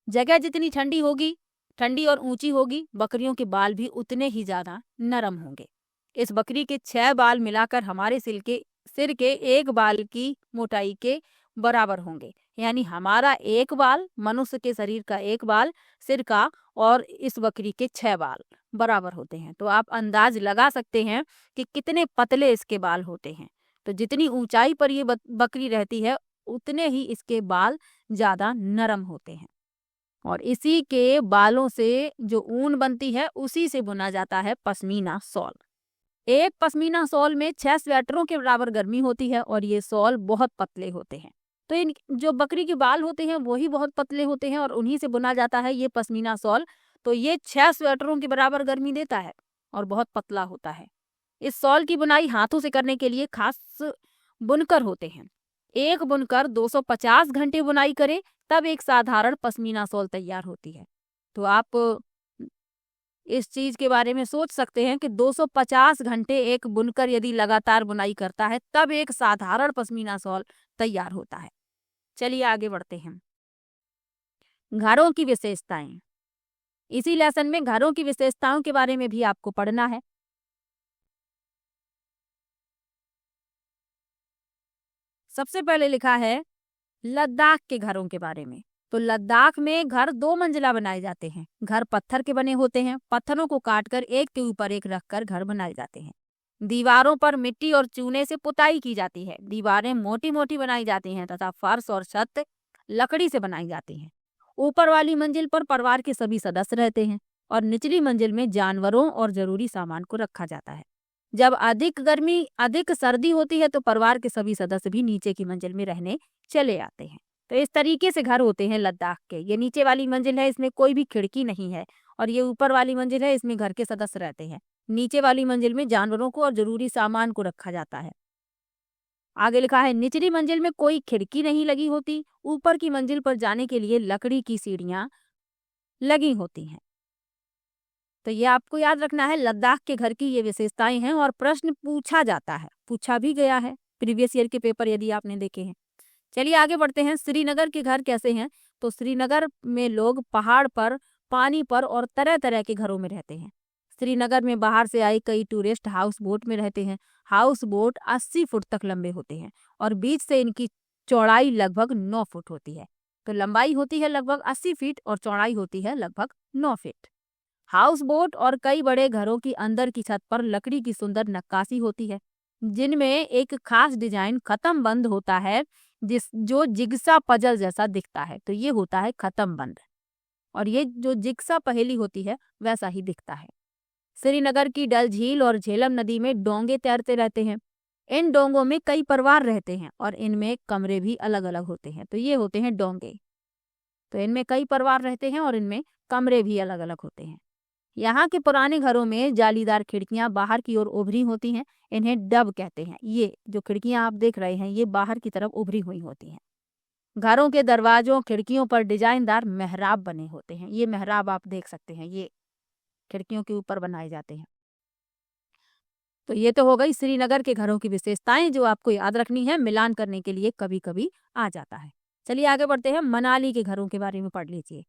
S1: जगह जितनी ठंडी और ऊंची होगी, बकरियों के बाल भी उतने ही ज्यादा नरम होंगे। इस बकरी के 6 बाल मिलाकर हमारे सिर के एक बाल की मोटाई के बराबर होंगे। यानी हमारा एक बाल, मनुष्य के शरीर का एक बाल सिर का, और इस बकरी के 6 बाल बराबर होते हैं। तो आप अंदाज लगा सकते हैं कि कितने पतले इसके बाल होते हैं। तो जितनी ऊंचाई पर ये बकरी रहती है उतने ही इसके बाल ज्यादा नरम होते हैं और इसी के बालों से जो ऊन बनती है उसी से बुना जाता है पश्मीना शॉल। एक पश्मीना शॉल में 6 स्वेटरों के बराबर गर्मी होती है और ये शॉल बहुत पतले होते हैं। तो इन जो बकरी के बाल होते हैं वही बहुत पतले होते हैं और उन्हीं से बुना जाता है ये पश्मीना शॉल। तो ये 6 स्वेटरों के बराबर गर्मी देता है और बहुत पतला होता है। इस शॉल की बुनाई हाथों से करने के लिए खास बुनकर होते हैं। एक बुनकर 250 घंटे बुनाई करे तब एक साधारण पश्मीना शॉल तैयार होती है। तो आप इस चीज के बारे में सोच सकते हैं कि 250 घंटे एक बुनकर यदि लगातार बुनाई करता है तब एक साधारण पश्मीना शॉल तैयार होता है। चलिए आगे बढ़ते हैं। घरों की विशेषताएं। इसी लेसन में घरों की विशेषताओं के बारे में भी आपको पढ़ना है। सबसे पहले लिखा है लद्दाख के घरों के बारे में। तो लद्दाख में घर 2 मंजिला बनाए जाते हैं। घर पत्थर के बने होते हैं। पत्थरों को काटकर एक के ऊपर एक रखकर घर बनाए जाते हैं। दीवारों पर मिट्टी और चूने से पुताई की जाती है। दीवारें मोटी मोटी बनाई जाती हैं तथा फर्श और छत लकड़ी से बनाई जाती हैं। ऊपर वाली मंजिल पर परिवार के सभी सदस्य रहते हैं और निचली मंजिल में जानवरों और जरूरी सामान को रखा जाता है। जब अधिक सर्दी होती है तो परिवार के सभी सदस्य भी नीचे की मंजिल में रहने चले आते हैं। तो इस तरीके से घर होते हैं लद्दाख के। ये नीचे वाली मंजिल है, इसमें कोई भी खिड़की नहीं है और ये ऊपर वाली मंजिल है, इसमें घर के सदस्य रहते हैं। नीचे वाली मंजिल में जानवरों को और जरूरी सामान को रखा जाता है। आगे लिखा है निचली मंजिल में कोई खिड़की नहीं लगी होती। ऊपर की मंजिल पर जाने के लिए लकड़ी की सीढ़ियां लगी होती हैं। तो ये आपको याद रखना है, लद्दाख के घर की ये विशेषताएं हैं और प्रश्न पूछा जाता है, पूछा भी गया है प्रीवियस ईयर के पेपर यदि आपने देखे हैं। चलिए आगे बढ़ते हैं। श्रीनगर के घर कैसे हैं। तो श्रीनगर में लोग पहाड़ पर, पानी पर और तरह तरह के घरों में रहते हैं। श्रीनगर में बाहर से आए कई टूरिस्ट हाउस बोट में रहते हैं। हाउस बोट 80 फुट तक लंबे होते हैं और बीच से इनकी चौड़ाई लगभग 9 फुट होती है। तो लंबाई होती है लगभग 80 फीट और चौड़ाई होती है लगभग 9 फीट। हाउस बोट और कई बड़े घरों की अंदर की छत पर लकड़ी की सुंदर नक्काशी होती है जिनमें एक खास डिजाइन खत्म बंद होता है जो जिग्सा पजल जैसा दिखता है। तो ये होता है खत्म बंद और ये जो जिग्सा पहेली होती है वैसा ही दिखता है। श्रीनगर की डल झील और झेलम नदी में डोंगे तैरते रहते हैं। इन डोंगों में कई परिवार रहते हैं और इनमें कमरे भी अलग अलग होते हैं। तो ये होते हैं डोंगे। तो इनमें कई परिवार रहते हैं और इनमें कमरे भी अलग अलग होते हैं। यहाँ के पुराने घरों में जालीदार खिड़कियां बाहर की ओर उभरी होती हैं। इन्हें डब कहते हैं। ये जो खिड़कियां आप देख रहे हैं ये बाहर की तरफ उभरी हुई होती हैं। घरों के दरवाजों खिड़कियों पर डिजाइनदार मेहराब बने होते हैं। ये मेहराब आप देख सकते हैं, ये खिड़कियों के ऊपर बनाए जाते हैं। तो ये तो हो गई श्रीनगर के घरों की विशेषताएं जो आपको याद रखनी है, मिलान करने के लिए कभी कभी आ जाता है। चलिए आगे बढ़ते हैं। मनाली के घरों के बारे में पढ़ लीजिए।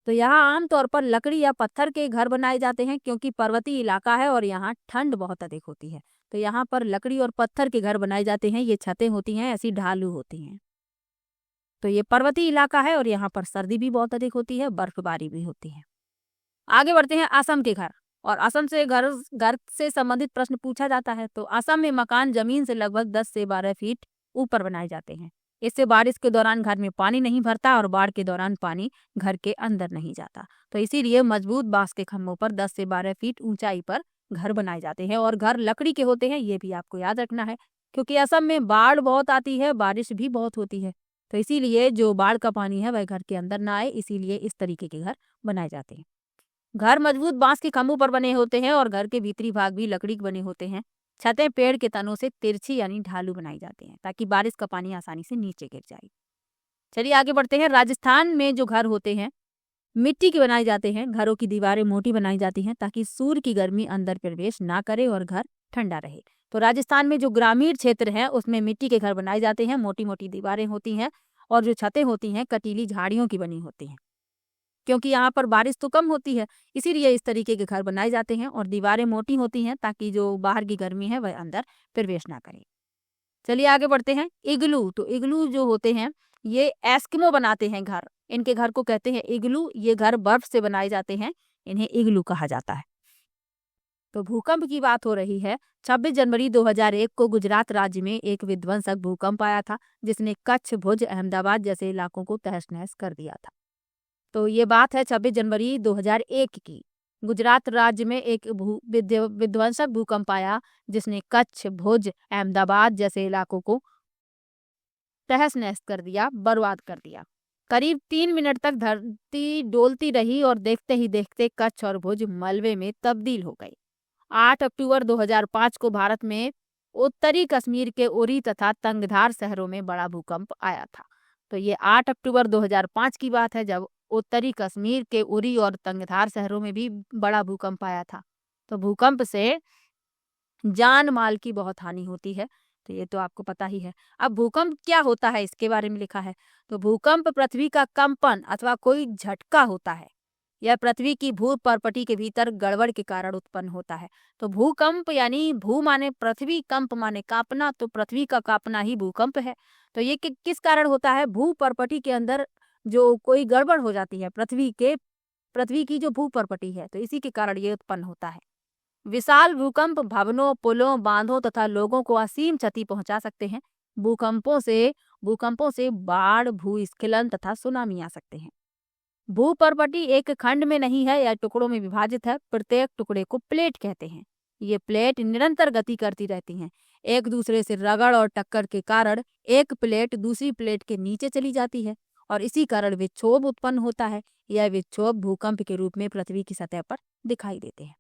S1: तो यहाँ आमतौर पर लकड़ी या पत्थर के घर बनाए जाते हैं क्योंकि पर्वतीय इलाका है और यहाँ ठंड बहुत अधिक होती है। तो यहाँ पर लकड़ी और पत्थर के घर बनाए जाते हैं। ये छतें होती हैं ऐसी ढालू होती हैं। तो ये पर्वतीय इलाका है और यहाँ पर सर्दी भी बहुत अधिक होती है, बर्फबारी भी होती है। आगे बढ़ते हैं असम के घर। और असम से घर से संबंधित प्रश्न पूछा जाता है। तो असम में मकान जमीन से लगभग 10 से 12 फीट ऊपर बनाए जाते हैं। इससे बारिश के दौरान घर में पानी नहीं भरता और बाढ़ के दौरान पानी घर के अंदर नहीं जाता। तो इसीलिए मजबूत बांस के खंभों पर 10 से 12 फीट ऊंचाई पर घर बनाए जाते हैं और घर लकड़ी के होते हैं। ये भी आपको याद रखना है क्योंकि असम में बाढ़ बहुत आती है, बारिश भी बहुत होती है। तो इसीलिए जो बाढ़ का पानी है वह घर के अंदर ना आए, इसीलिए इस तरीके के घर बनाए जाते हैं। घर मजबूत बांस के खंभों पर बने होते हैं और घर के भीतरी भाग भी लकड़ी के बने होते हैं। छतें पेड़ के तनों से तिरछी यानी ढालू बनाई जाती हैं ताकि बारिश का पानी आसानी से नीचे गिर जाए। चलिए आगे बढ़ते हैं। राजस्थान में जो घर होते हैं मिट्टी के बनाए जाते हैं। घरों की दीवारें मोटी बनाई जाती हैं ताकि सूर्य की गर्मी अंदर प्रवेश ना करे और घर ठंडा रहे। तो राजस्थान में जो ग्रामीण क्षेत्र है उसमें मिट्टी के घर बनाए जाते हैं। मोटी मोटी दीवारें होती हैं और जो छतें होती हैं कटीली झाड़ियों की बनी होती हैं क्योंकि यहाँ पर बारिश तो कम होती है, इसीलिए इस तरीके के घर बनाए जाते हैं और दीवारें मोटी होती हैं ताकि जो बाहर की गर्मी है वह अंदर प्रवेश ना करे। चलिए आगे बढ़ते हैं। इग्लू। तो इग्लू जो होते हैं ये एस्किमो बनाते हैं घर। इनके घर को कहते हैं इग्लू। ये घर बर्फ से बनाए जाते हैं, इन्हें इग्लू कहा जाता है। तो भूकंप की बात हो रही है। 26 जनवरी 2001 को गुजरात राज्य में एक विध्वंसक भूकंप आया था, जिसने कच्छ, भुज, अहमदाबाद जैसे इलाकों को तहस-नहस कर दिया था। तो ये बात है 26 जनवरी 2001 की। गुजरात राज्य में एक विध्वंसक भूकंप आया, जिसने कच्छ, भुज, अहमदाबाद जैसे इलाकों को तहस-नहस कर दिया, बर्बाद कर दिया। करीब 3 मिनट तक धरती डोलती रही और देखते ही देखते कच्छ और भुज मलबे में तब्दील हो गई। 8 अक्टूबर 2005 को भारत में उत्तरी कश्मीर के उरी तथा तंगधार शहरों में बड़ा भूकंप आया था। तो ये 8 अक्टूबर 2005 की बात है, जब उत्तरी कश्मीर के उरी और तंगधार शहरों में भी बड़ा भूकंप आया था। तो भूकंप से जान माल की बहुत हानि होती है, तो ये तो आपको पता ही है। अब भूकंप क्या होता है, इसके बारे में लिखा है। तो भूकंप पृथ्वी का कंपन अथवा कोई झटका होता है। यह पृथ्वी की भू परपटी के भीतर गड़बड़ के कारण उत्पन्न होता है। तो भूकंप यानी भू माने पृथ्वी, कंप माने कांपना, तो पृथ्वी का कांपना ही भूकंप है। तो ये किस कारण होता है? भू परपटी के अंदर जो कोई गड़बड़ हो जाती है पृथ्वी की जो भू परपटी है, तो इसी के कारण ये उत्पन्न होता है। विशाल भूकंप भवनों, पुलों, बांधों तथा लोगों को असीम क्षति पहुंचा सकते हैं। भूकंपों से बाढ़, भूस्खलन तथा सुनामी आ सकते हैं। भूपर्पटी एक खंड में नहीं है, यह टुकड़ों में विभाजित है। प्रत्येक टुकड़े को प्लेट कहते हैं। ये प्लेट निरंतर गति करती रहती हैं। एक दूसरे से रगड़ और टक्कर के कारण एक प्लेट दूसरी प्लेट के नीचे चली जाती है और इसी कारण विक्षोभ उत्पन्न होता है। यह विक्षोभ भूकंप के रूप में पृथ्वी की सतह पर दिखाई देते हैं।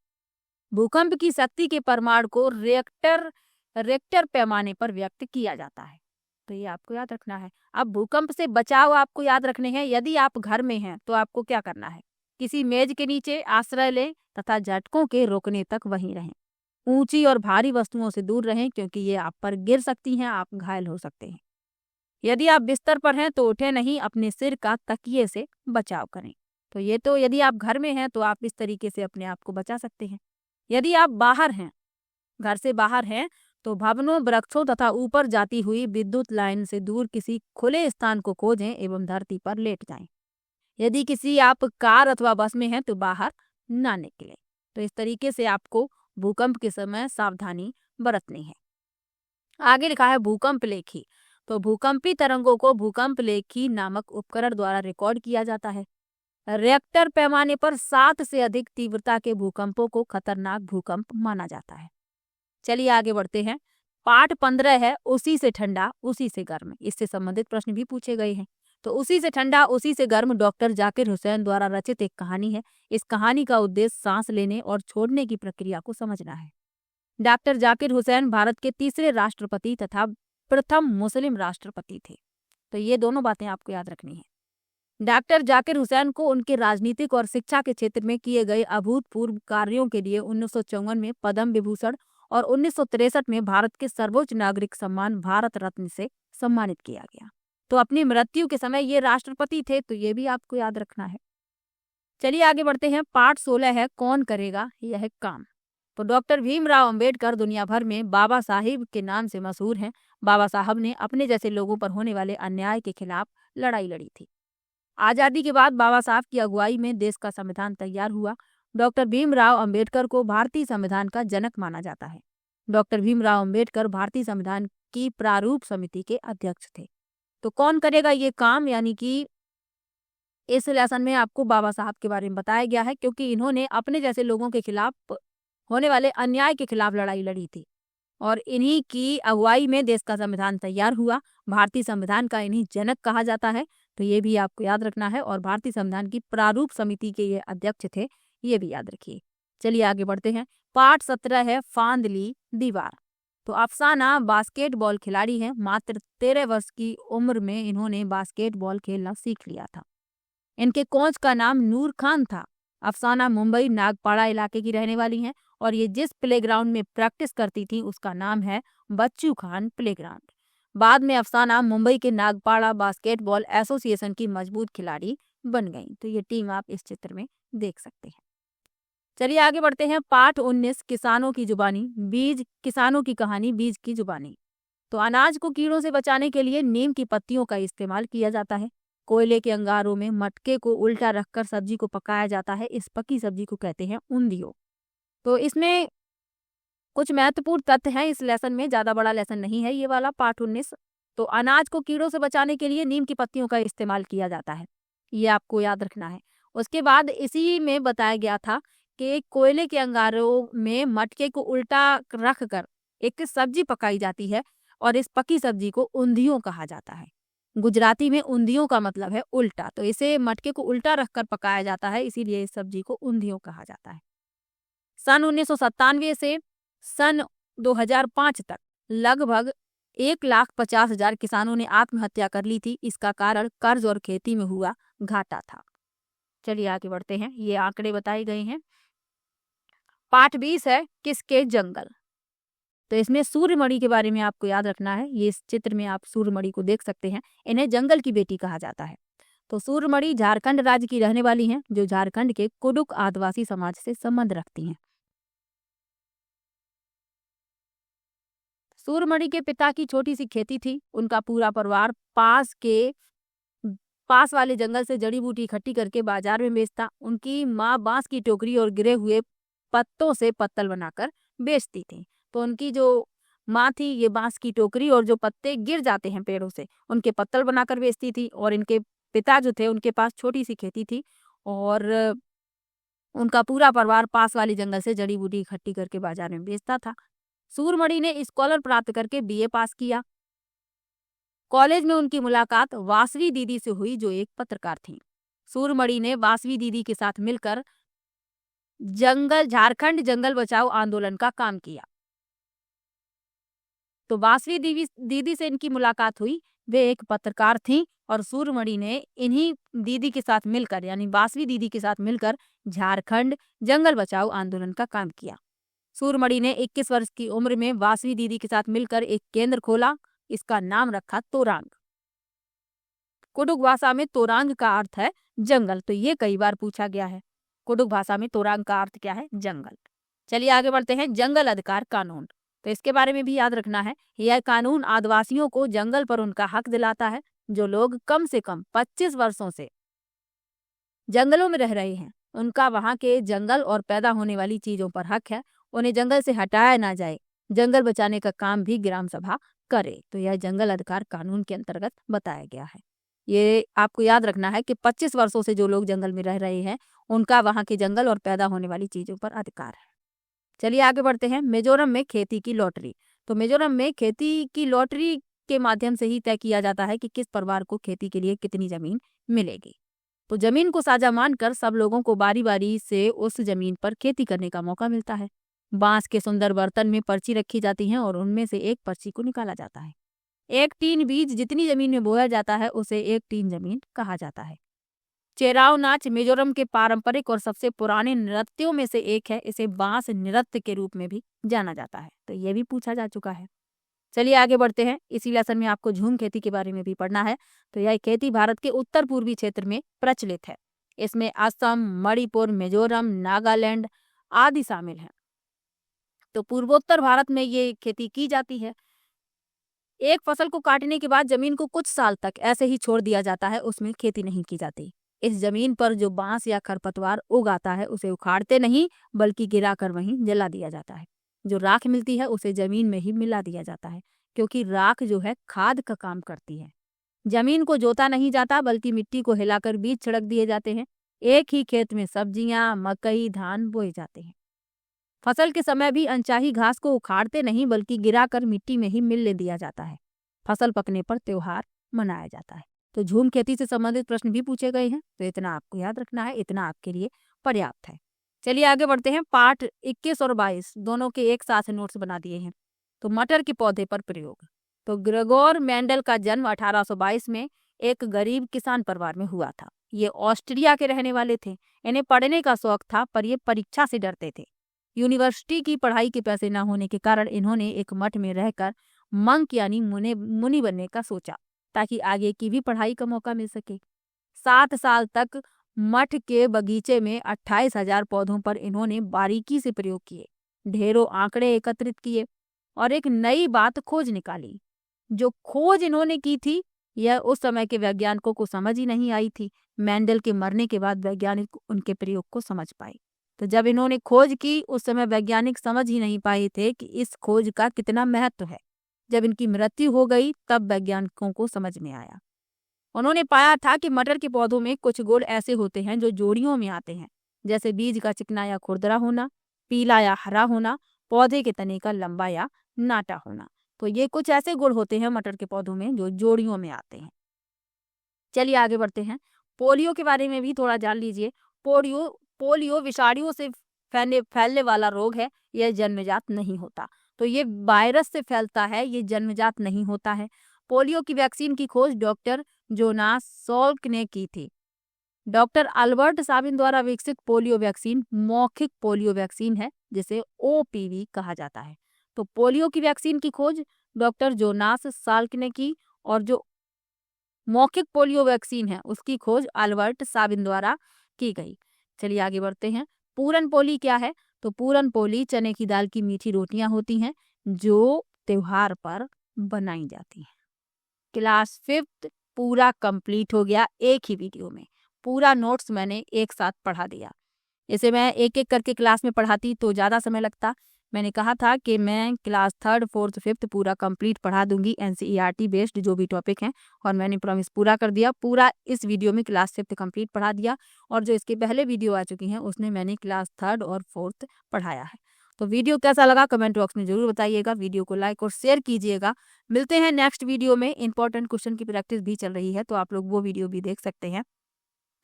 S1: भूकंप की शक्ति के परिमाण को रेक्टर पैमाने पर व्यक्त किया जाता है। तो ये आपको याद रखना है। अब भूकंप से बचाव आपको याद रखने हैं। यदि आप घर में हैं तो आपको क्या करना है? किसी मेज के नीचे आश्रय लें तथा झटकों के रोकने तक वहीं रहें। ऊंची और भारी वस्तुओं से दूर रहें, क्योंकि ये आप पर गिर सकती हैं, आप घायल हो सकते हैं। यदि आप बिस्तर पर हैं तो उठे नहीं, अपने सिर का तकिए से बचाव करें। तो ये तो यदि आप घर में हैं तो आप इस तरीके से अपने आप को बचा सकते हैं। यदि आप बाहर हैं, घर से बाहर हैं, तो भवनों, वृक्षों तथा ऊपर जाती हुई विद्युत लाइन से दूर किसी खुले स्थान को खोजें एवं धरती पर लेट जाएं। यदि किसी आप कार अथवा बस में हैं तो बाहर ना निकलें। तो इस तरीके से आपको भूकंप के समय सावधानी बरतनी है। आगे लिखा है भूकंप लेखी। तो भूकंपी तरंगों को भूकंप लेखी नामक उपकरण द्वारा रिकॉर्ड किया जाता है। रिएक्टर पैमाने पर 7 से अधिक तीव्रता के भूकंपों को खतरनाक भूकंप माना जाता है। चलिए आगे बढ़ते हैं। पाठ 15 है उसी से ठंडा उसी से गर्म। इससे संबंधित प्रश्न भी पूछे गए हैं। तो उसी से ठंडा उसी से गर्म डॉक्टर जाकिर हुसैन द्वारा रचित एक कहानी है। इस कहानी का उद्देश्य सांस लेने और छोड़ने की प्रक्रिया को समझना है। डॉक्टर जाकिर हुसैन भारत के तीसरे राष्ट्रपति तथा प्रथम मुस्लिम राष्ट्रपति थे। तो ये दोनों बातें आपको याद रखनी है। डॉक्टर जाकिर हुसैन को उनके राजनीतिक और शिक्षा के क्षेत्र में किए गए अभूतपूर्व कार्यों के लिए 1954 में पद्म विभूषण और 1963 में भारत के सर्वोच्च नागरिक सम्मान भारत रत्न से सम्मानित किया गया। तो अपनी मृत्यु के समय ये राष्ट्रपति थे, तो ये भी आपको याद रखना है। चलिए आगे बढ़ते हैं। पाठ 16 है कौन करेगा यह काम। तो डॉक्टर भीमराव अंबेडकर दुनिया भर में बाबा साहिब के नाम से मशहूर हैं। बाबा साहब ने अपने जैसे लोगों पर होने वाले अन्याय के खिलाफ लड़ाई लड़ी थी। आजादी के बाद बाबा साहब की अगुवाई में देश का संविधान तैयार हुआ। डॉक्टर भीमराव अंबेडकर को भारतीय संविधान का जनक माना जाता है। डॉक्टर भीमराव अंबेडकर भारतीय संविधान की प्रारूप समिति के अध्यक्ष थे। तो कौन करेगा ये काम, यानी कि इस लेसन में आपको बाबा साहब के बारे में बताया गया है, क्योंकि इन्होंने अपने जैसे लोगों के खिलाफ होने वाले अन्याय के खिलाफ लड़ाई लड़ी थी और इन्हीं की अगुवाई में देश का संविधान तैयार हुआ। भारतीय संविधान का इन्हीं जनक कहा जाता है। तो ये भी आपको याद रखना है। और भारतीय संविधान की प्रारूप समिति के ये अध्यक्ष थे, ये भी याद रखिए। चलिए आगे बढ़ते हैं। पाठ 17 है फांद ली दीवार। तो अफसाना बास्केटबॉल खिलाड़ी हैं। मात्र 13 वर्ष की उम्र में इन्होंने बास्केटबॉल खेलना सीख लिया था। इनके कोच का नाम नूर खान था। अफसाना मुंबई नागपाड़ा इलाके की रहने वाली हैं और ये जिस प्लेग्राउंड में प्रैक्टिस करती थी उसका नाम है बच्चू खान प्लेग्राउंड। बाद में अफसाना मुंबई के नागपाड़ा बास्केटबॉल एसोसिएशन की मजबूत खिलाड़ी बन गई। तो ये टीम आप इस चित्र में देख सकते हैं। चलिए आगे बढ़ते हैं। पाठ 19 किसानों की जुबानी। बीज किसानों की कहानी बीज की जुबानी। तो अनाज को कीड़ों से बचाने के लिए नीम की पत्तियों का इस्तेमाल किया जाता है। कोयले के अंगारों में मटके को उल्टा रखकर सब्जी को पकाया जाता है। इस पकी सब्जी को कहते हैं उंदियो। तो इसमें कुछ महत्वपूर्ण तथ्य हैं इस लेसन में, ज्यादा बड़ा लेसन नहीं है ये वाला पाठ 19। तो अनाज को कीड़ों से बचाने के लिए नीम की पत्तियों का इस्तेमाल किया जाता है, ये आपको याद रखना है। उसके बाद इसी में बताया गया था कि कोयले के अंगारों में मटके को उल्टा रख कर एक सब्जी पकाई जाती है और इस पकी सब्जी को ऊंधियों कहा जाता है। गुजराती में ऊंधियों का मतलब है उल्टा, तो इसे मटके को उल्टा रखकर पकाया जाता है, इसीलिए इस सब्जी को ऊंधियों कहा जाता है। सन 1997 से सन 2005 तक लगभग 1,50,000 किसानों ने आत्महत्या कर ली थी। इसका कारण कर्ज और खेती में हुआ घाटा था। चलिए आगे बढ़ते हैं, ये आंकड़े बताए गए हैं। पाठ 20 है किसके जंगल। तो इसमें सूर्यमणि के बारे में आपको याद रखना है। ये इस चित्र में आप सूर्यमणि को देख सकते हैं, इन्हें जंगल की बेटी कहा जाता है। तो सूर्यमणि झारखंड राज्य की रहने वाली हैं, जो झारखंड के कुडुक आदिवासी समाज से संबंध रखती हैं। सूर्यमणि के पिता की छोटी सी खेती थी। उनका पूरा परिवार पास वाले जंगल से जड़ी बूटी इकट्ठी करके बाजार में बेचता। उनकी माँ बांस की टोकरी और गिरे हुए पत्तों से पत्तल बनाकर बेचती थी। तो उनकी जो माँ थी, ये बांस की टोकरी और जो पत्ते गिर जाते हैं पेड़ों से, उनके पत्तल बनाकर बेचती थी। और इनके पिता जो थे, उनके पास छोटी सी खेती थी और उनका पूरा परिवार पास वाले जंगल से जड़ी बूटी इकट्ठी करके बाजार में बेचता था। सूर्यमणि ने स्कॉलर प्राप्त करके बीए पास किया। कॉलेज में उनकी मुलाकात वासवी दीदी से हुई, जो एक पत्रकार थी। सूर्यमणि ने वासवी दीदी के साथ मिलकर झारखंड जंगल बचाओ आंदोलन का काम किया। तो वासवी दीदी से इनकी मुलाकात हुई। वे एक पत्रकार थीं और सूर्यमणि ने इन्हीं दीदी के साथ मिलकर, यानी वासवी दीदी के साथ मिलकर झारखंड जंगल बचाओ आंदोलन का काम किया। सूर्यमणि ने 21 वर्ष की उम्र में वासवी दीदी के साथ मिलकर एक केंद्र खोला। इसका नाम रखा तोरांग। कुडुक भाषा में तोरांग का अर्थ है जंगल। तो ये कई बार पूछा गया है, कुडुक भाषा में तोरांग का अर्थ क्या है? जंगल। चलिए आगे बढ़ते हैं। जंगल अधिकार कानून, तो इसके बारे में भी याद रखना है। यह कानून आदिवासियों को जंगल पर उनका हक दिलाता है। जो लोग कम से कम 25 वर्षों से जंगलों में रह रहे हैं, उनका वहां के जंगल और पैदा होने वाली चीजों पर हक है। उन्हें जंगल से हटाया ना जाए। जंगल बचाने का काम भी ग्राम सभा करे। तो यह जंगल अधिकार कानून के अंतर्गत बताया गया है। ये आपको याद रखना है कि 25 वर्षों से जो लोग जंगल में रह रहे हैं, उनका वहां के जंगल और पैदा होने वाली चीजों पर अधिकार है। चलिए आगे बढ़ते हैं। मिजोरम में खेती की लॉटरी। तो मिजोरम में खेती की लॉटरी के माध्यम से ही तय किया जाता है कि किस परिवार को खेती के लिए कितनी जमीन मिलेगी। तो जमीन को साझा मानकर सब लोगों को बारी बारी से उस जमीन पर खेती करने का मौका मिलता है। बांस के सुंदर बर्तन में पर्ची रखी जाती है और उनमें से एक पर्ची को निकाला जाता है। एक टीन बीज जितनी जमीन में बोया जाता है, उसे एक टीन जमीन कहा जाता है। चेराव नाच मिजोरम के पारंपरिक और सबसे पुराने नृत्यों में से एक है। इसे बांस नृत्य के रूप में भी जाना जाता है। तो ये भी पूछा जा चुका है। चलिए आगे बढ़ते हैं। इसी लेसन में आपको झूम खेती के बारे में भी पढ़ना है। तो यह खेती भारत के उत्तर पूर्वी क्षेत्र में प्रचलित है। इसमें असम, मणिपुर, मिजोरम, नागालैंड आदि शामिल हैं। तो पूर्वोत्तर भारत में ये खेती की जाती है। एक फसल को काटने के बाद जमीन को कुछ साल तक ऐसे ही छोड़ दिया जाता है, उसमें खेती नहीं की जाती। इस जमीन पर जो बांस या खरपतवार उग आता है, उसे उखाड़ते नहीं बल्कि गिराकर वहीं जला दिया जाता है। जो राख मिलती है उसे जमीन में ही मिला दिया जाता है, क्योंकि राख जो है खाद का काम करती है। जमीन को जोता नहीं जाता बल्कि मिट्टी को हिलाकर बीज छिड़क दिए जाते हैं। एक ही खेत में सब्जियां, मकई, धान बोए जाते हैं। फसल के समय भी अनचाही घास को उखाड़ते नहीं बल्कि गिराकर मिट्टी में ही मिलने दिया जाता है। फसल पकने पर त्योहार मनाया जाता है। तो झूम खेती से संबंधित प्रश्न भी पूछे गए हैं, तो इतना आपको याद रखना है, इतना आपके लिए पर्याप्त है। चलिए आगे बढ़ते हैं। पाठ 21 और 22 दोनों के एक साथ नोट्स बना दिए हैं। तो मटर के पौधे पर प्रयोग। तो ग्रेगोर मेंडल का जन्म 1822 में एक गरीब किसान परिवार में हुआ था। ये ऑस्ट्रिया के रहने वाले थे। इन्हें पढ़ने का शौक था, पर ये परीक्षा से डरते थे। यूनिवर्सिटी की पढ़ाई के पैसे न होने के कारण इन्होंने एक मठ में रहकर मंक यानी मुनि बनने का सोचा, ताकि आगे की भी पढ़ाई का मौका मिल सके। 7 साल तक मठ के बगीचे में 28,000 पौधों पर इन्होंने बारीकी से प्रयोग किए, ढेरों आंकड़े एकत्रित किए और एक नई बात खोज निकाली। जो खोज इन्होंने की थी, यह उस समय के वैज्ञानिकों को समझ ही नहीं आई थी। मेंडल के मरने के बाद वैज्ञानिक उनके प्रयोग को समझ पाए। तो जब इन्होंने खोज की उस समय वैज्ञानिक समझ ही नहीं पाए थे कि इस खोज का कितना महत्व है। जब इनकी मृत्यु हो गई तब वैज्ञानिकों को समझ में आया। उन्होंने पाया था कि मटर के पौधों में कुछ गुण ऐसे होते हैं जो जोड़ियों में आते हैं, जैसे बीज का चिकना या खुरदरा होना, पीला या हरा होना, पौधे के तने का लंबा या नाटा होना। तो ये कुछ ऐसे गुण होते हैं मटर के पौधों में जो जोड़ियों में आते हैं। चलिए आगे बढ़ते हैं। पोलियो के बारे में भी थोड़ा जान लीजिए। पोलियो पोलियो विषाणुओं से फैलने वाला रोग है। यह जन्मजात नहीं होता। तो ये वायरस से फैलता है, ये जन्मजात नहीं होता है। पोलियो की वैक्सीन की खोज डॉक्टर जोनास सॉल्क ने की थी। डॉक्टर अल्बर्ट साबिन द्वारा विकसित पोलियो वैक्सीन मौखिक पोलियो वैक्सीन है, जिसे ओपीवी कहा जाता है। तो पोलियो की वैक्सीन की खोज डॉक्टर जोनास साल्क ने की और जो मौखिक पोलियो वैक्सीन है उसकी खोज अल्बर्ट साबिन द्वारा की गई। चलिए आगे बढ़ते हैं। पूरन पोली क्या है? तो पूरन पोली चने की दाल की मीठी रोटियां होती हैं जो त्योहार पर बनाई जाती हैं। क्लास 5th पूरा कंप्लीट हो गया एक ही वीडियो में। पूरा नोट्स मैंने एक साथ पढ़ा दिया। इसे मैं एक एक करके क्लास में पढ़ाती तो ज़्यादा समय लगता। मैंने कहा था कि मैं क्लास 3rd 4th 5th पूरा कंप्लीट पढ़ा दूंगी, एनसीईआरटी बेस्ड जो भी टॉपिक हैं, और मैंने प्रॉमिस पूरा कर दिया। पूरा इस वीडियो में क्लास 5th कंप्लीट पढ़ा दिया, और जो इसके पहले वीडियो आ चुकी हैं उसमें मैंने क्लास 3rd और 4th पढ़ाया है। तो वीडियो कैसा लगा कमेंट बॉक्स में जरूर बताइएगा। वीडियो को लाइक और शेयर कीजिएगा। मिलते हैं नेक्स्ट वीडियो में। इंपॉर्टेंट क्वेश्चन की प्रैक्टिस भी चल रही है तो आप लोग वो वीडियो भी देख सकते हैं।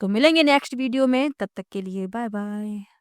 S1: तो मिलेंगे नेक्स्ट वीडियो में, तब तक के लिए बाय बाय।